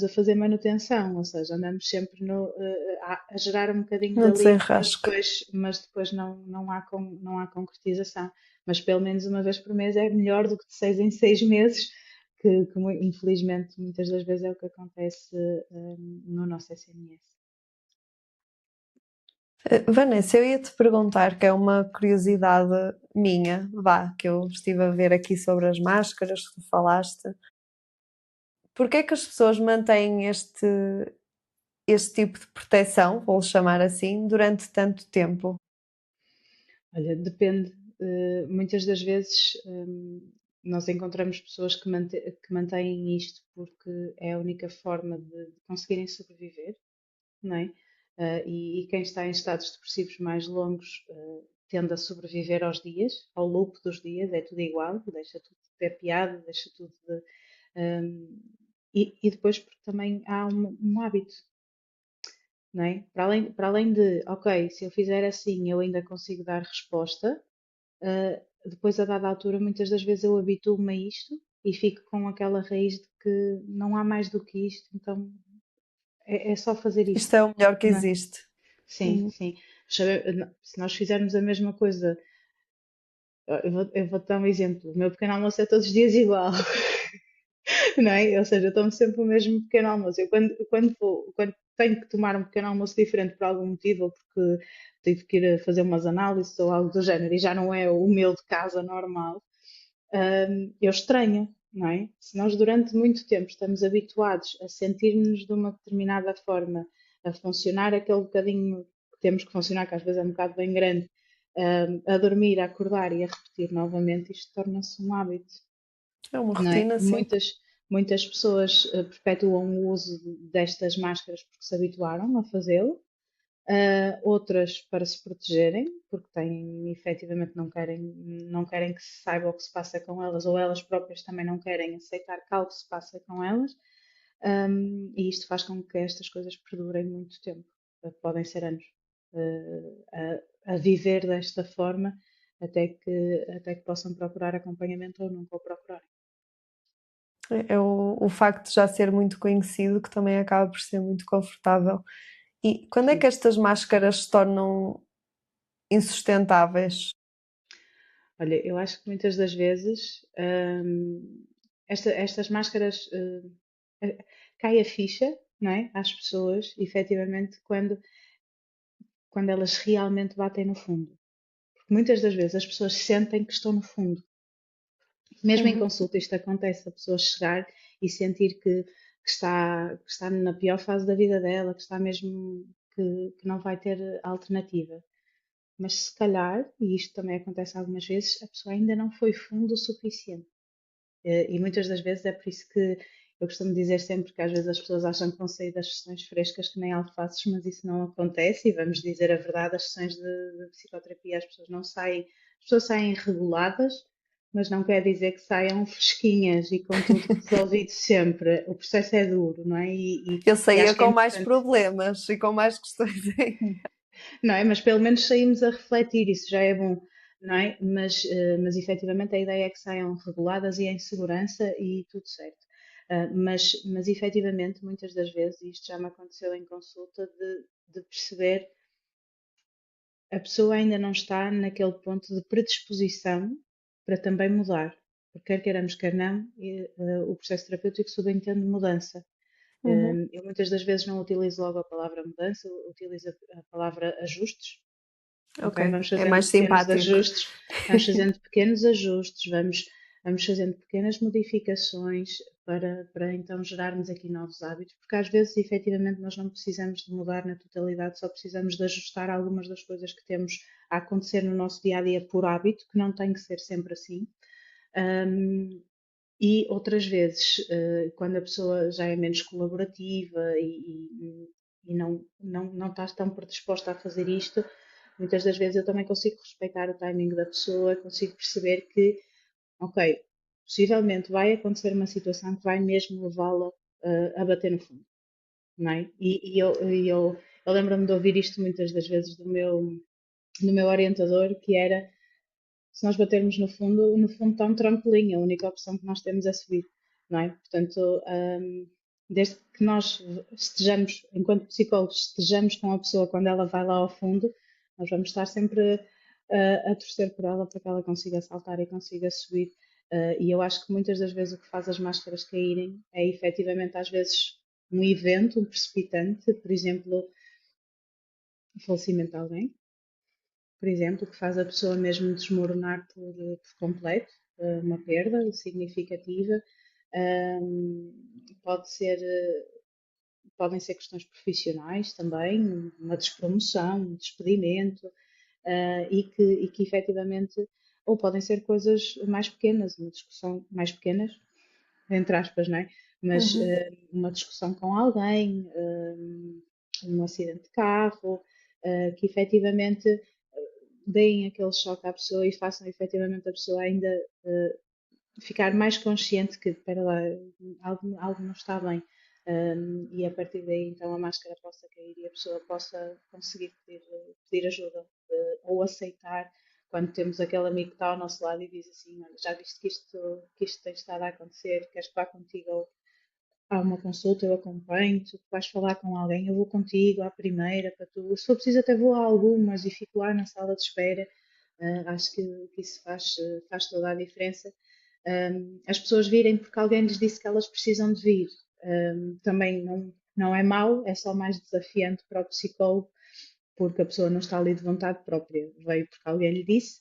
a fazer manutenção, ou seja, andamos sempre a gerar um bocadinho de Não alívio, mas desenrasque. depois não há concretização. Mas pelo menos uma vez por mês é melhor do que de 6 em 6 meses, que infelizmente muitas das vezes é o que acontece no nosso SNS. Vanessa, eu ia te perguntar, que é uma curiosidade minha, vá, que eu estive a ver aqui sobre as máscaras que tu falaste. Porquê é que as pessoas mantêm este tipo de proteção, vou chamar assim, durante tanto tempo? Olha, depende. Muitas das vezes nós encontramos pessoas que mantêm isto porque é a única forma de conseguirem sobreviver, não é? E quem está em estados depressivos mais longos tende a sobreviver aos dias, ao loop dos dias, é tudo igual, deixa tudo de ter piada, deixa tudo de. hum, e depois porque também há um hábito, não é? Para além de, ok, se eu fizer assim eu ainda consigo dar resposta. Depois, a dada altura, muitas das vezes eu habituo-me a isto e fico com aquela raiz de que não há mais do que isto, então é só fazer Isto isto, é o melhor que não é? existe. Sim, sim. Se nós fizermos a mesma coisa, eu vou dar um exemplo. O meu pequeno almoço é todos os dias igual, não é? Ou seja, eu tomo sempre o mesmo pequeno almoço. Eu, quando tenho que tomar um pequeno almoço diferente por algum motivo, ou porque tive que ir a fazer umas análises ou algo do género, e já não é o meu de casa normal, eu estranho, não é? Se nós durante muito tempo estamos habituados a sentir-nos de uma determinada forma, a funcionar aquele bocadinho que temos que funcionar, que às vezes é um bocado bem grande, a dormir, a acordar e a repetir novamente, isto torna-se um hábito, É uma não é? rotina, sim. Muitas pessoas perpetuam o uso destas máscaras porque se habituaram a fazê-lo, outras para se protegerem, porque efetivamente não querem que se saiba o que se passa com elas, ou elas próprias também não querem aceitar que algo se passa com elas, e isto faz com que estas coisas perdurem muito tempo, podem ser anos, a viver desta forma até que possam procurar acompanhamento ou nunca o procurarem. É o facto de já ser muito conhecido que também acaba por ser muito confortável. E quando é que Sim. estas máscaras se tornam insustentáveis? Olha, eu acho que muitas das vezes estas máscaras cai a ficha, não é? Às pessoas, efetivamente, quando elas realmente batem no fundo. Porque muitas das vezes as pessoas sentem que estão no fundo. Mesmo em Uhum. consulta, isto acontece, a pessoa chegar e sentir que está na pior fase da vida dela, que está mesmo que não vai ter alternativa. Mas se calhar, e isto também acontece algumas vezes, a pessoa ainda não foi fundo o suficiente. E muitas das vezes é por isso que eu costumo dizer sempre que às vezes as pessoas acham que vão sair das sessões frescas que nem alfaces, mas isso não acontece e vamos dizer a verdade, as sessões de psicoterapia as pessoas não saem, as pessoas saem reguladas, mas não quer dizer que saiam fresquinhas e com tudo resolvido sempre. O processo é duro, não é? Eu E saía acho que é com mais importante, problemas e com mais questões ainda. não é? Mas pelo menos saímos a refletir, isso já é bom, não é? Mas efetivamente a ideia é que saiam reguladas e em segurança e tudo certo. Mas efetivamente, muitas das vezes, e isto já me aconteceu em consulta, de perceber a pessoa ainda não está naquele ponto de predisposição para também mudar. Porque quer queiramos, quer não, o processo terapêutico subentende mudança. Uhum. Eu muitas das vezes não utilizo logo a palavra mudança, utilizo a palavra ajustes. Ok, Ok, vamos é fazendo mais pequenos simpático. ajustes, vamos fazendo pequenos ajustes, vamos fazendo pequenas modificações para então gerarmos aqui novos hábitos, porque às vezes efetivamente nós não precisamos de mudar na totalidade, só precisamos de ajustar algumas das coisas que temos a acontecer no nosso dia a dia por hábito, que não tem que ser sempre assim. Um, e outras vezes, quando a pessoa já é menos colaborativa e não está tão predisposta a fazer isto, muitas das vezes eu também consigo respeitar o timing da pessoa, consigo perceber que, ok, possivelmente vai acontecer uma situação que vai mesmo levá-la a bater no fundo, não é? Eu lembro-me de ouvir isto muitas das vezes do meu orientador, que era se nós batermos no fundo está um trampolim, a única opção que nós temos é subir, não é? Portanto, desde que nós estejamos, enquanto psicólogos, estejamos com a pessoa quando ela vai lá ao fundo, nós vamos estar sempre a torcer por ela para que ela consiga saltar e consiga subir. E eu acho que muitas das vezes o que faz as máscaras caírem é efetivamente, às vezes, um evento, um precipitante, por exemplo, o falecimento de alguém, por exemplo, que faz a pessoa mesmo desmoronar por completo, uma perda significativa. Um, pode ser, podem ser questões profissionais também, uma despromoção, um despedimento, e que efetivamente, ou podem ser coisas mais pequenas, uma discussão mais pequenas, entre aspas, não é? Mas Uhum. uma discussão com alguém, um acidente de carro, que efetivamente deem aquele choque à pessoa e façam efetivamente a pessoa ainda ficar mais consciente que, espera lá, algo não está bem. E a partir daí, então, a máscara possa cair e a pessoa possa conseguir pedir ajuda ou aceitar quando temos aquele amigo que está ao nosso lado e diz assim: olha, já viste que isto tem estado a acontecer, queres que vá contigo há uma consulta, eu acompanho, tu vais falar com alguém, eu vou contigo à primeira, para tu, se for preciso até vou a algumas e fico lá na sala de espera. Acho que isso faz toda a diferença. As pessoas virem porque alguém lhes disse que elas precisam de vir. Também não é mau, é só mais desafiante para o psicólogo porque a pessoa não está ali de vontade própria, veio porque alguém lhe disse,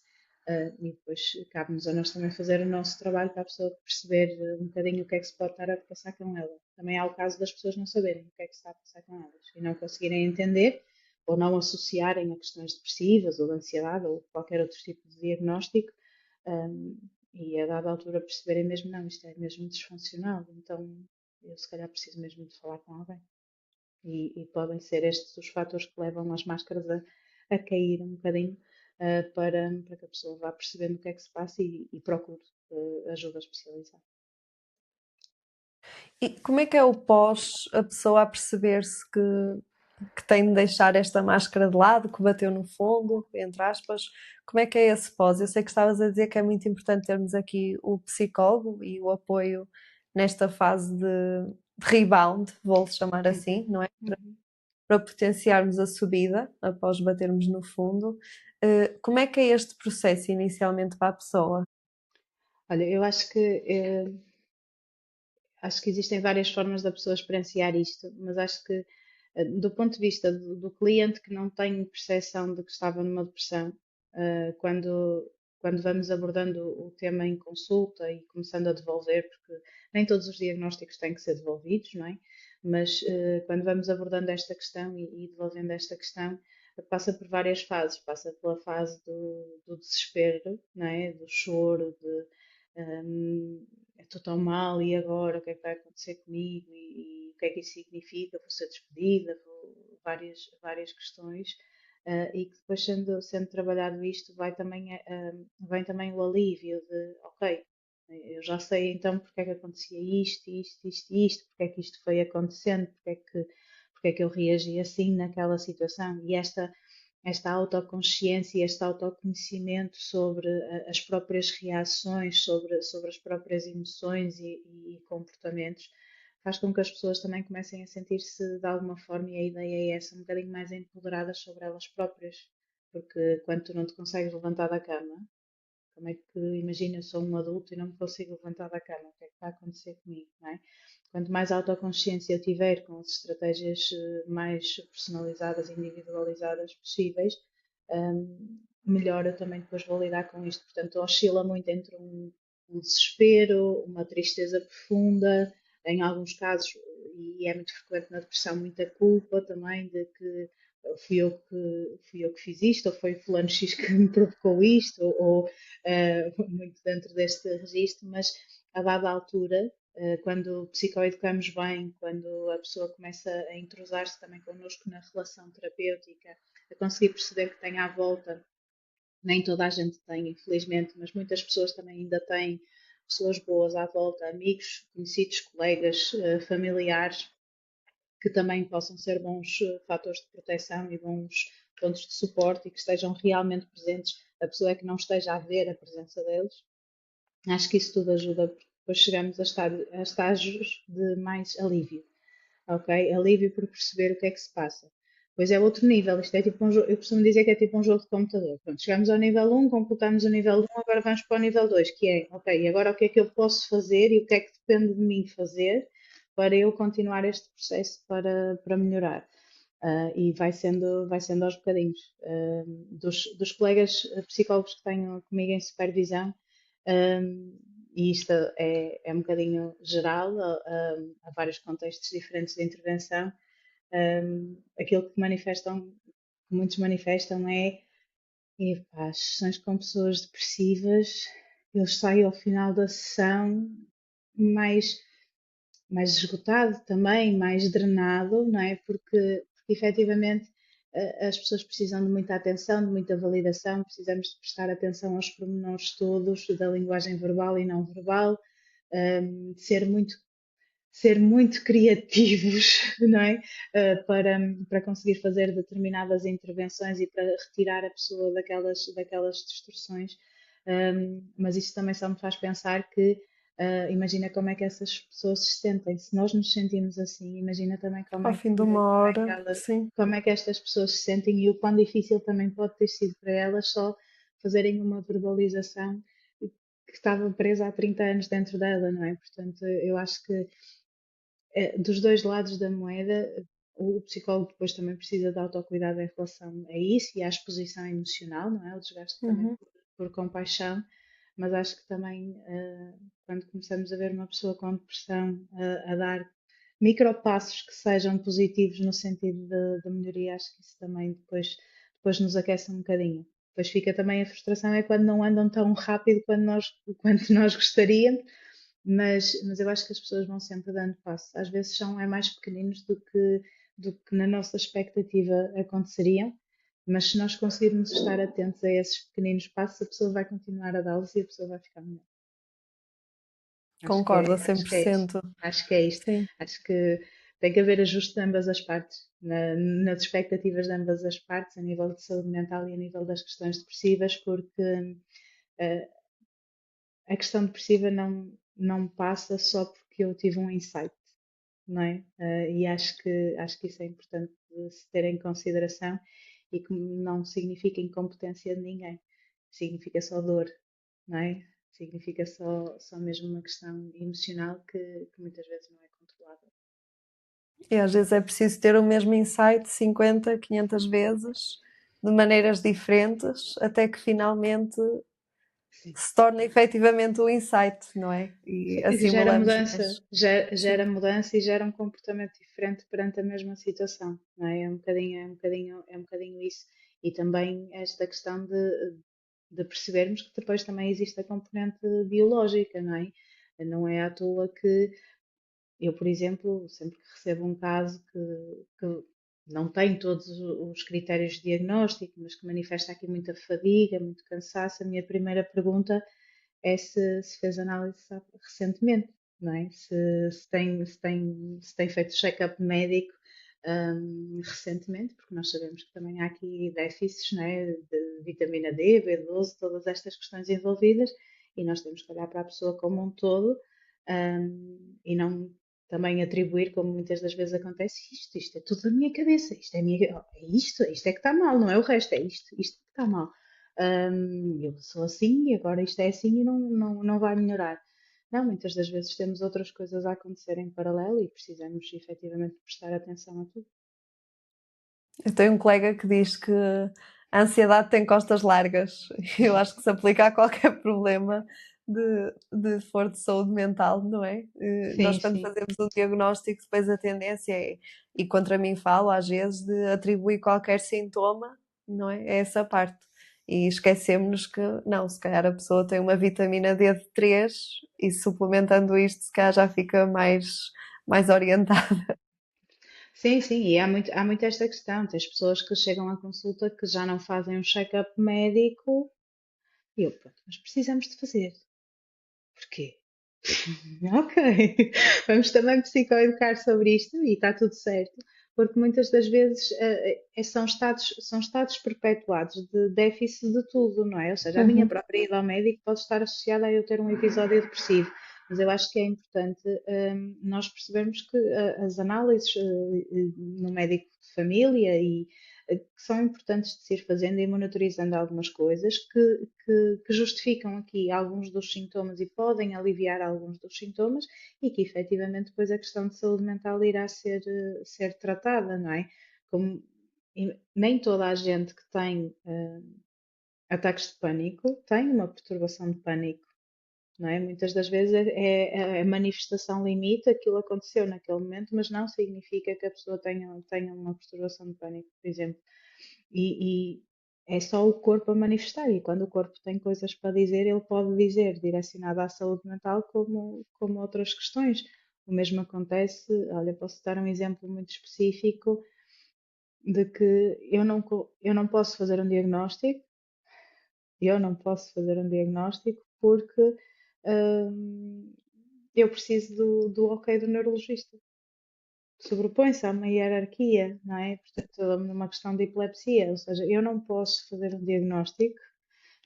e depois cabe-nos a nós também fazer o nosso trabalho para a pessoa perceber um bocadinho o que é que se pode estar a passar com ela. Também há o caso das pessoas não saberem o que é que se está a passar com elas e não conseguirem entender ou não associarem a questões depressivas ou de ansiedade ou qualquer outro tipo de diagnóstico, um, e a dada altura perceberem mesmo, não, isto é mesmo disfuncional, então eu se calhar preciso mesmo de falar com alguém. E podem ser estes os fatores que levam as máscaras a cair um bocadinho, para que a pessoa vá percebendo o que é que se passa e procure ajuda especializada. E como é que é o pós, a pessoa a perceber-se que tem de deixar esta máscara de lado, que bateu no fundo, entre aspas? Como é que é esse pós? Eu sei que estavas a dizer que é muito importante termos aqui o psicólogo e o apoio nesta fase de rebound, vou-lhe chamar Uhum, assim, não é? uhum. Para potenciarmos a subida após batermos no fundo. Como é que é este processo inicialmente para a pessoa? Olha, eu acho que existem várias formas da pessoa experienciar isto, mas acho que do ponto de vista do cliente que não tem percepção de que estava numa depressão, quando vamos abordando o tema em consulta e começando a devolver, porque nem todos os diagnósticos têm que ser devolvidos, não é? Mas quando vamos abordando esta questão e devolvendo esta questão, passa por várias fases. Passa pela fase do desespero, não é? Do choro, estou tão mal e agora o que é que vai acontecer comigo e o que é que isso significa, vou ser despedida, várias questões. E que depois sendo trabalhado isto vem também o alívio de ok, eu já sei então porque é que acontecia isto, porque é que isto foi acontecendo, porque é que eu reagi assim naquela situação. E esta autoconsciência, este autoconhecimento sobre as próprias reações, sobre as próprias emoções e comportamentos, faz com que as pessoas também comecem a sentir-se de alguma forma, e a ideia é essa, um bocadinho mais empoderadas sobre elas próprias. Porque quando tu não te consegues levantar da cama, como é que, imagina, eu sou um adulto e não me consigo levantar da cama, o que é que vai acontecer comigo, não é? Quanto mais autoconsciência eu tiver com as estratégias mais personalizadas e individualizadas possíveis, melhor eu também depois vou lidar com isto. Portanto, oscila muito entre um desespero, uma tristeza profunda, em alguns casos, e é muito frequente na depressão, muita culpa também de que fui eu que fiz isto, ou foi fulano X que me provocou isto, ou muito dentro deste registro, mas a dada altura, quando psicoeducamos bem, quando a pessoa começa a entrosar-se também connosco na relação terapêutica, a conseguir perceber que tem à volta, nem toda a gente tem, infelizmente, mas muitas pessoas também ainda têm pessoas boas à volta, amigos, conhecidos, colegas, familiares, que também possam ser bons fatores de proteção e bons pontos de suporte e que estejam realmente presentes, a pessoa é que não esteja a ver a presença deles. Acho que isso tudo ajuda, porque depois chegamos a estágios de mais alívio, ok? Alívio por perceber o que é que se passa. Pois é outro nível, isto é tipo um jogo, eu costumo dizer que é tipo um jogo de computador. Pronto, chegamos ao nível 1, completamos o nível 1, agora vamos para o nível 2, que é, ok, agora o que é que eu posso fazer e o que é que depende de mim fazer para eu continuar este processo para melhorar. E vai sendo aos bocadinhos. Dos colegas psicólogos que tenho comigo em supervisão, e isto é um bocadinho geral, há vários contextos diferentes de intervenção, aquilo que muitos manifestam é, epá, as sessões com pessoas depressivas, eles saem ao final da sessão mais mais esgotado também, mais drenado, não é? Porque efetivamente as pessoas precisam de muita atenção, de muita validação, precisamos de prestar atenção aos pormenores todos da linguagem verbal e não verbal, de ser muito criativos, não é? Para conseguir fazer determinadas intervenções e para retirar a pessoa daquelas distorções. Mas isso também só me faz pensar que imagina como é que essas pessoas se sentem. Se nós nos sentimos assim, imagina também Ao fim de uma hora, sim. como é que estas pessoas se sentem e o quão difícil também pode ter sido para elas só fazerem uma verbalização que estava presa há 30 anos dentro dela, não é? Portanto, eu acho que dos dois lados da moeda, o psicólogo depois também precisa de autocuidado em relação a isso e à exposição emocional, não é? O desgaste também Uhum. por compaixão, mas acho que também quando começamos a ver uma pessoa com depressão a dar micropassos que sejam positivos no sentido de melhoria, acho que isso também depois nos aquece um bocadinho. Depois fica também a frustração é quando não andam tão rápido quanto nós gostaríamos, mas eu acho que as pessoas vão sempre dando passo. Às vezes são mais pequeninos do que na nossa expectativa aconteceriam, mas se nós conseguirmos estar atentos a esses pequeninos passos, a pessoa vai continuar a dá-los e a pessoa vai ficar melhor. Acho que Concordo a é, cem acho por que é isto. cento. Acho que é isto. Sim. Acho que tem que haver ajuste de ambas as partes, nas expectativas de ambas as partes, a nível de saúde mental e a nível das questões depressivas, porque uh, a questão depressiva não passa só porque eu tive um insight, não é? E acho que isso é importante de se ter em consideração e que não significa incompetência de ninguém, significa só dor, não é? Significa só mesmo uma questão emocional que muitas vezes não é controlável. E às vezes é preciso ter o mesmo insight 50, 500 vezes, de maneiras diferentes, até que finalmente Sim. se torna efetivamente o insight, não é? E E assim gera mudamos mudança, mais. gera Sim. mudança e gera um comportamento diferente perante a mesma situação, não é? É um bocadinho isso. E também esta questão de percebermos que depois também existe a componente biológica, não é? Não é à toa que eu, por exemplo, sempre que recebo um caso que não tem todos os critérios de diagnóstico, mas que manifesta aqui muita fadiga, muito cansaço, a minha primeira pergunta é se fez análise recentemente, não é? Se tem feito check-up médico recentemente, porque nós sabemos que também há aqui déficits, não é? De vitamina D, B12, todas estas questões envolvidas, e nós temos que olhar para a pessoa como um todo, e não também atribuir, como muitas das vezes acontece, isto é tudo da minha cabeça, isto é, isto é que está mal, não é o resto, é isto que está mal. Eu sou assim e agora isto é assim e não vai melhorar. Não, muitas das vezes temos outras coisas a acontecer em paralelo e precisamos efetivamente prestar atenção a tudo. Eu tenho um colega que diz que a ansiedade tem costas largas. Eu acho que se aplica a qualquer problema de for de saúde mental, não é? Nós, Sim, quando sim. fazemos o diagnóstico, depois a tendência é, e contra mim falo às vezes, de atribuir qualquer sintoma, não é? É essa parte. E esquecemos que, não, se calhar a pessoa tem uma vitamina D de 3 e suplementando isto, se calhar já fica mais orientada. Sim, sim, e há muito esta questão. Tens pessoas que chegam à consulta que já não fazem um check-up médico e eu, pronto, mas precisamos de fazer. Porquê? Ok, vamos também psicoeducar sobre isto e está tudo certo, porque muitas das vezes são estados perpetuados de déficit de tudo, não é? Ou seja, a minha Uhum. própria ida ao médico pode estar associada a eu ter um episódio depressivo, mas eu acho que é importante nós percebermos que as análises no médico de família que são importantes de se ir fazendo e monitorizando algumas coisas que justificam aqui alguns dos sintomas e podem aliviar alguns dos sintomas e que efetivamente depois a questão de saúde mental irá ser tratada, não é? Como nem toda a gente que tem ataques de pânico tem uma perturbação de pânico. Não é? Muitas das vezes a manifestação limite, aquilo aconteceu naquele momento, mas não significa que a pessoa tenha uma perturbação de pânico, por exemplo. E é só o corpo a manifestar, e quando o corpo tem coisas para dizer, ele pode dizer, direcionado à saúde mental, como outras questões. O mesmo acontece, olha, posso dar um exemplo muito específico de que eu não posso fazer um diagnóstico, porque hum, eu preciso do ok do neurologista. Sobrepõe-se a uma hierarquia, não é? Portanto, numa questão de epilepsia, ou seja, eu não posso fazer um diagnóstico,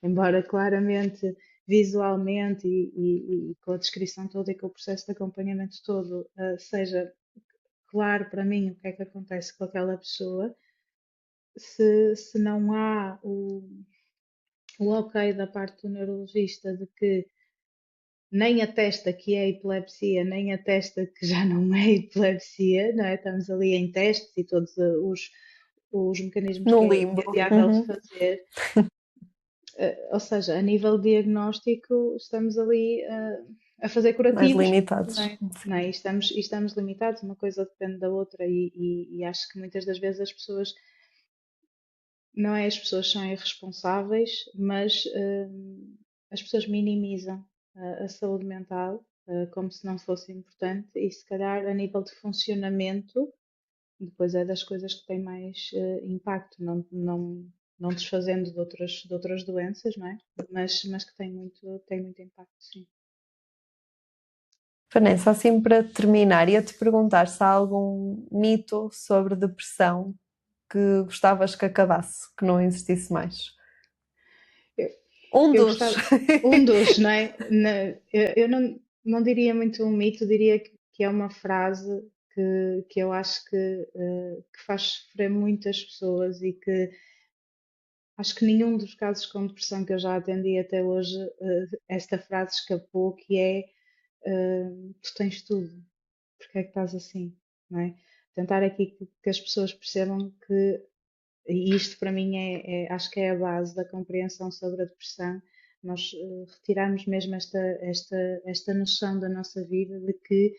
embora claramente, visualmente e com a descrição toda e com o processo de acompanhamento todo, seja claro para mim o que é que acontece com aquela pessoa, se não há o ok da parte do neurologista de que nem atesta que é epilepsia, nem atesta que já não é epilepsia, não é? Estamos ali em testes e todos os mecanismos No que é limbo. viável de Uhum. fazer. Ou seja, a nível diagnóstico, estamos ali a fazer Mais curativos, não limitados. é? Não é? E estamos limitados, uma coisa depende da outra, e acho que muitas das vezes as pessoas, não é as pessoas são irresponsáveis, mas as pessoas minimizam a saúde mental como se não fosse importante, e se calhar a nível de funcionamento, depois é das coisas que têm mais impacto, não desfazendo de outras doenças, não é? Mas que tem muito impacto, sim. Vanessa, assim para terminar, ia-te perguntar se há algum mito sobre depressão que gostavas que acabasse, que não existisse mais. Eu, Um eu dos. gostava, um dos, não é? Eu não diria muito um mito, diria que é uma frase que eu acho que faz sofrer muitas pessoas e que acho que nenhum dos casos com depressão que eu já atendi até hoje, esta frase escapou, que é tu tens tudo, porque é que estás assim, não é? Tentar aqui que as pessoas percebam que, e isto para mim acho que é a base da compreensão sobre a depressão, nós retirarmos mesmo esta noção da nossa vida de que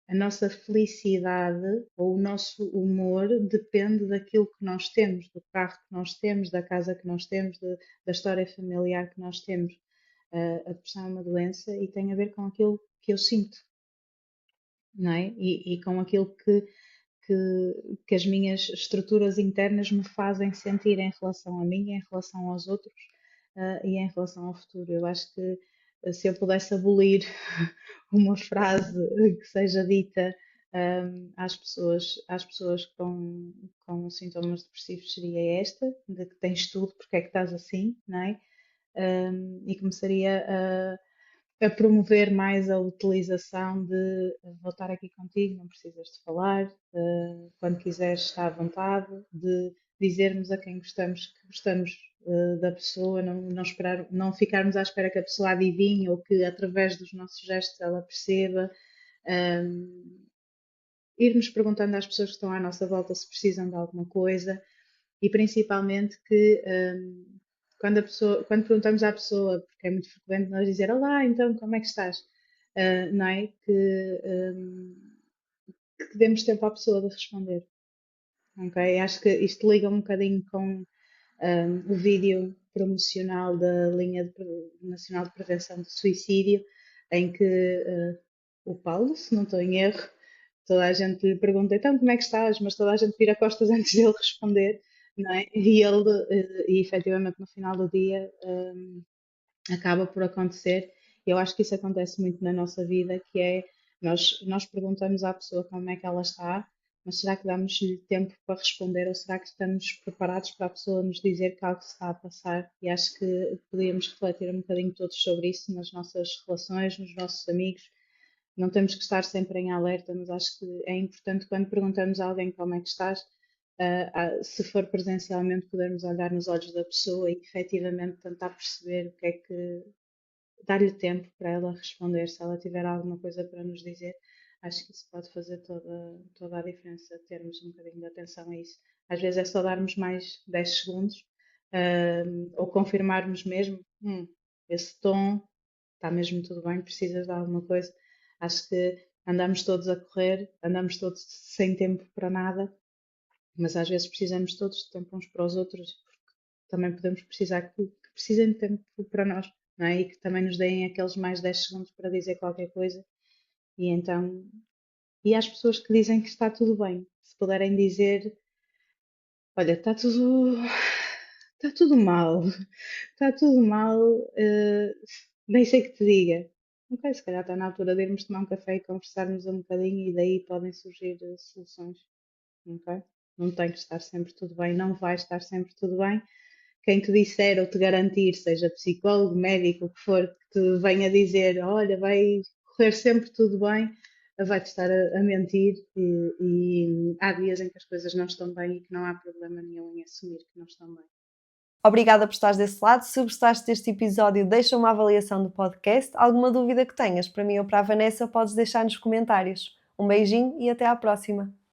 a nossa felicidade ou o nosso humor depende daquilo que nós temos, do carro que nós temos, da casa que nós temos, da história familiar que nós temos. A depressão é uma doença e tem a ver com aquilo que eu sinto, não é? E com aquilo que as minhas estruturas internas me fazem sentir em relação a mim, em relação aos outros, e em relação ao futuro. Eu acho que se eu pudesse abolir uma frase que seja dita às pessoas com sintomas depressivos seria esta, de que tens tudo, porque é que estás assim, não é? E começaria a promover mais a utilização de vou estar aqui contigo, não precisas de falar, quando quiseres está à vontade, de dizermos a quem gostamos que gostamos da pessoa, não, esperar, não ficarmos à espera que a pessoa adivinhe ou que através dos nossos gestos ela perceba. Um, Irmos perguntando às pessoas que estão à nossa volta se precisam de alguma coisa e principalmente que quando perguntamos à pessoa, porque é muito frequente nós dizer olá, então como é que estás? Não é? Que demos tempo à pessoa de responder. Ok? Acho que isto liga um bocadinho com o vídeo promocional da Nacional de Prevenção de Suicídio, em que o Paulo, se não estou em erro, toda a gente lhe pergunta então como é que estás, mas toda a gente vira costas antes dele responder, não é? E ele, e efetivamente no final do dia, acaba por acontecer. Eu acho que isso acontece muito na nossa vida, que é nós perguntamos à pessoa como é que ela está, mas será que damos-lhe tempo para responder ou será que estamos preparados para a pessoa nos dizer que algo se está a passar? E acho que podíamos refletir um bocadinho todos sobre isso nas nossas relações, nos nossos amigos. Não temos que estar sempre em alerta, mas acho que é importante quando perguntamos a alguém como é que estás, se for presencialmente, podermos olhar nos olhos da pessoa e efetivamente tentar perceber o que é que dar-lhe tempo para ela responder, se ela tiver alguma coisa para nos dizer. Acho que isso pode fazer toda a diferença, termos um bocadinho de atenção a isso. Às vezes é só darmos mais 10 segundos, ou confirmarmos mesmo, esse tom, está mesmo tudo bem, precisas de alguma coisa. Acho que andamos todos a correr, andamos todos sem tempo para nada, mas às vezes precisamos todos de tempo uns para os outros, porque também podemos precisar que precisem de tempo para nós, não é? E que também nos deem aqueles mais 10 segundos para dizer qualquer coisa. E então, e às pessoas que dizem que está tudo bem, se puderem dizer, olha, está tudo mal, está tudo mal, nem sei que te diga. Ok, se calhar está na altura de irmos tomar um café e conversarmos um bocadinho e daí podem surgir soluções. Ok? Não tem que estar sempre tudo bem, não vai estar sempre tudo bem. Quem te disser ou te garantir, seja psicólogo, médico, o que for, que te venha dizer, olha, vai correr sempre tudo bem, vai-te estar a mentir e há dias em que as coisas não estão bem e que não há problema nenhum em assumir que não estão bem. Obrigada por estares desse lado. Se gostaste deste episódio, deixa uma avaliação do podcast. Alguma dúvida que tenhas para mim ou para a Vanessa, podes deixar nos comentários. Um beijinho e até à próxima.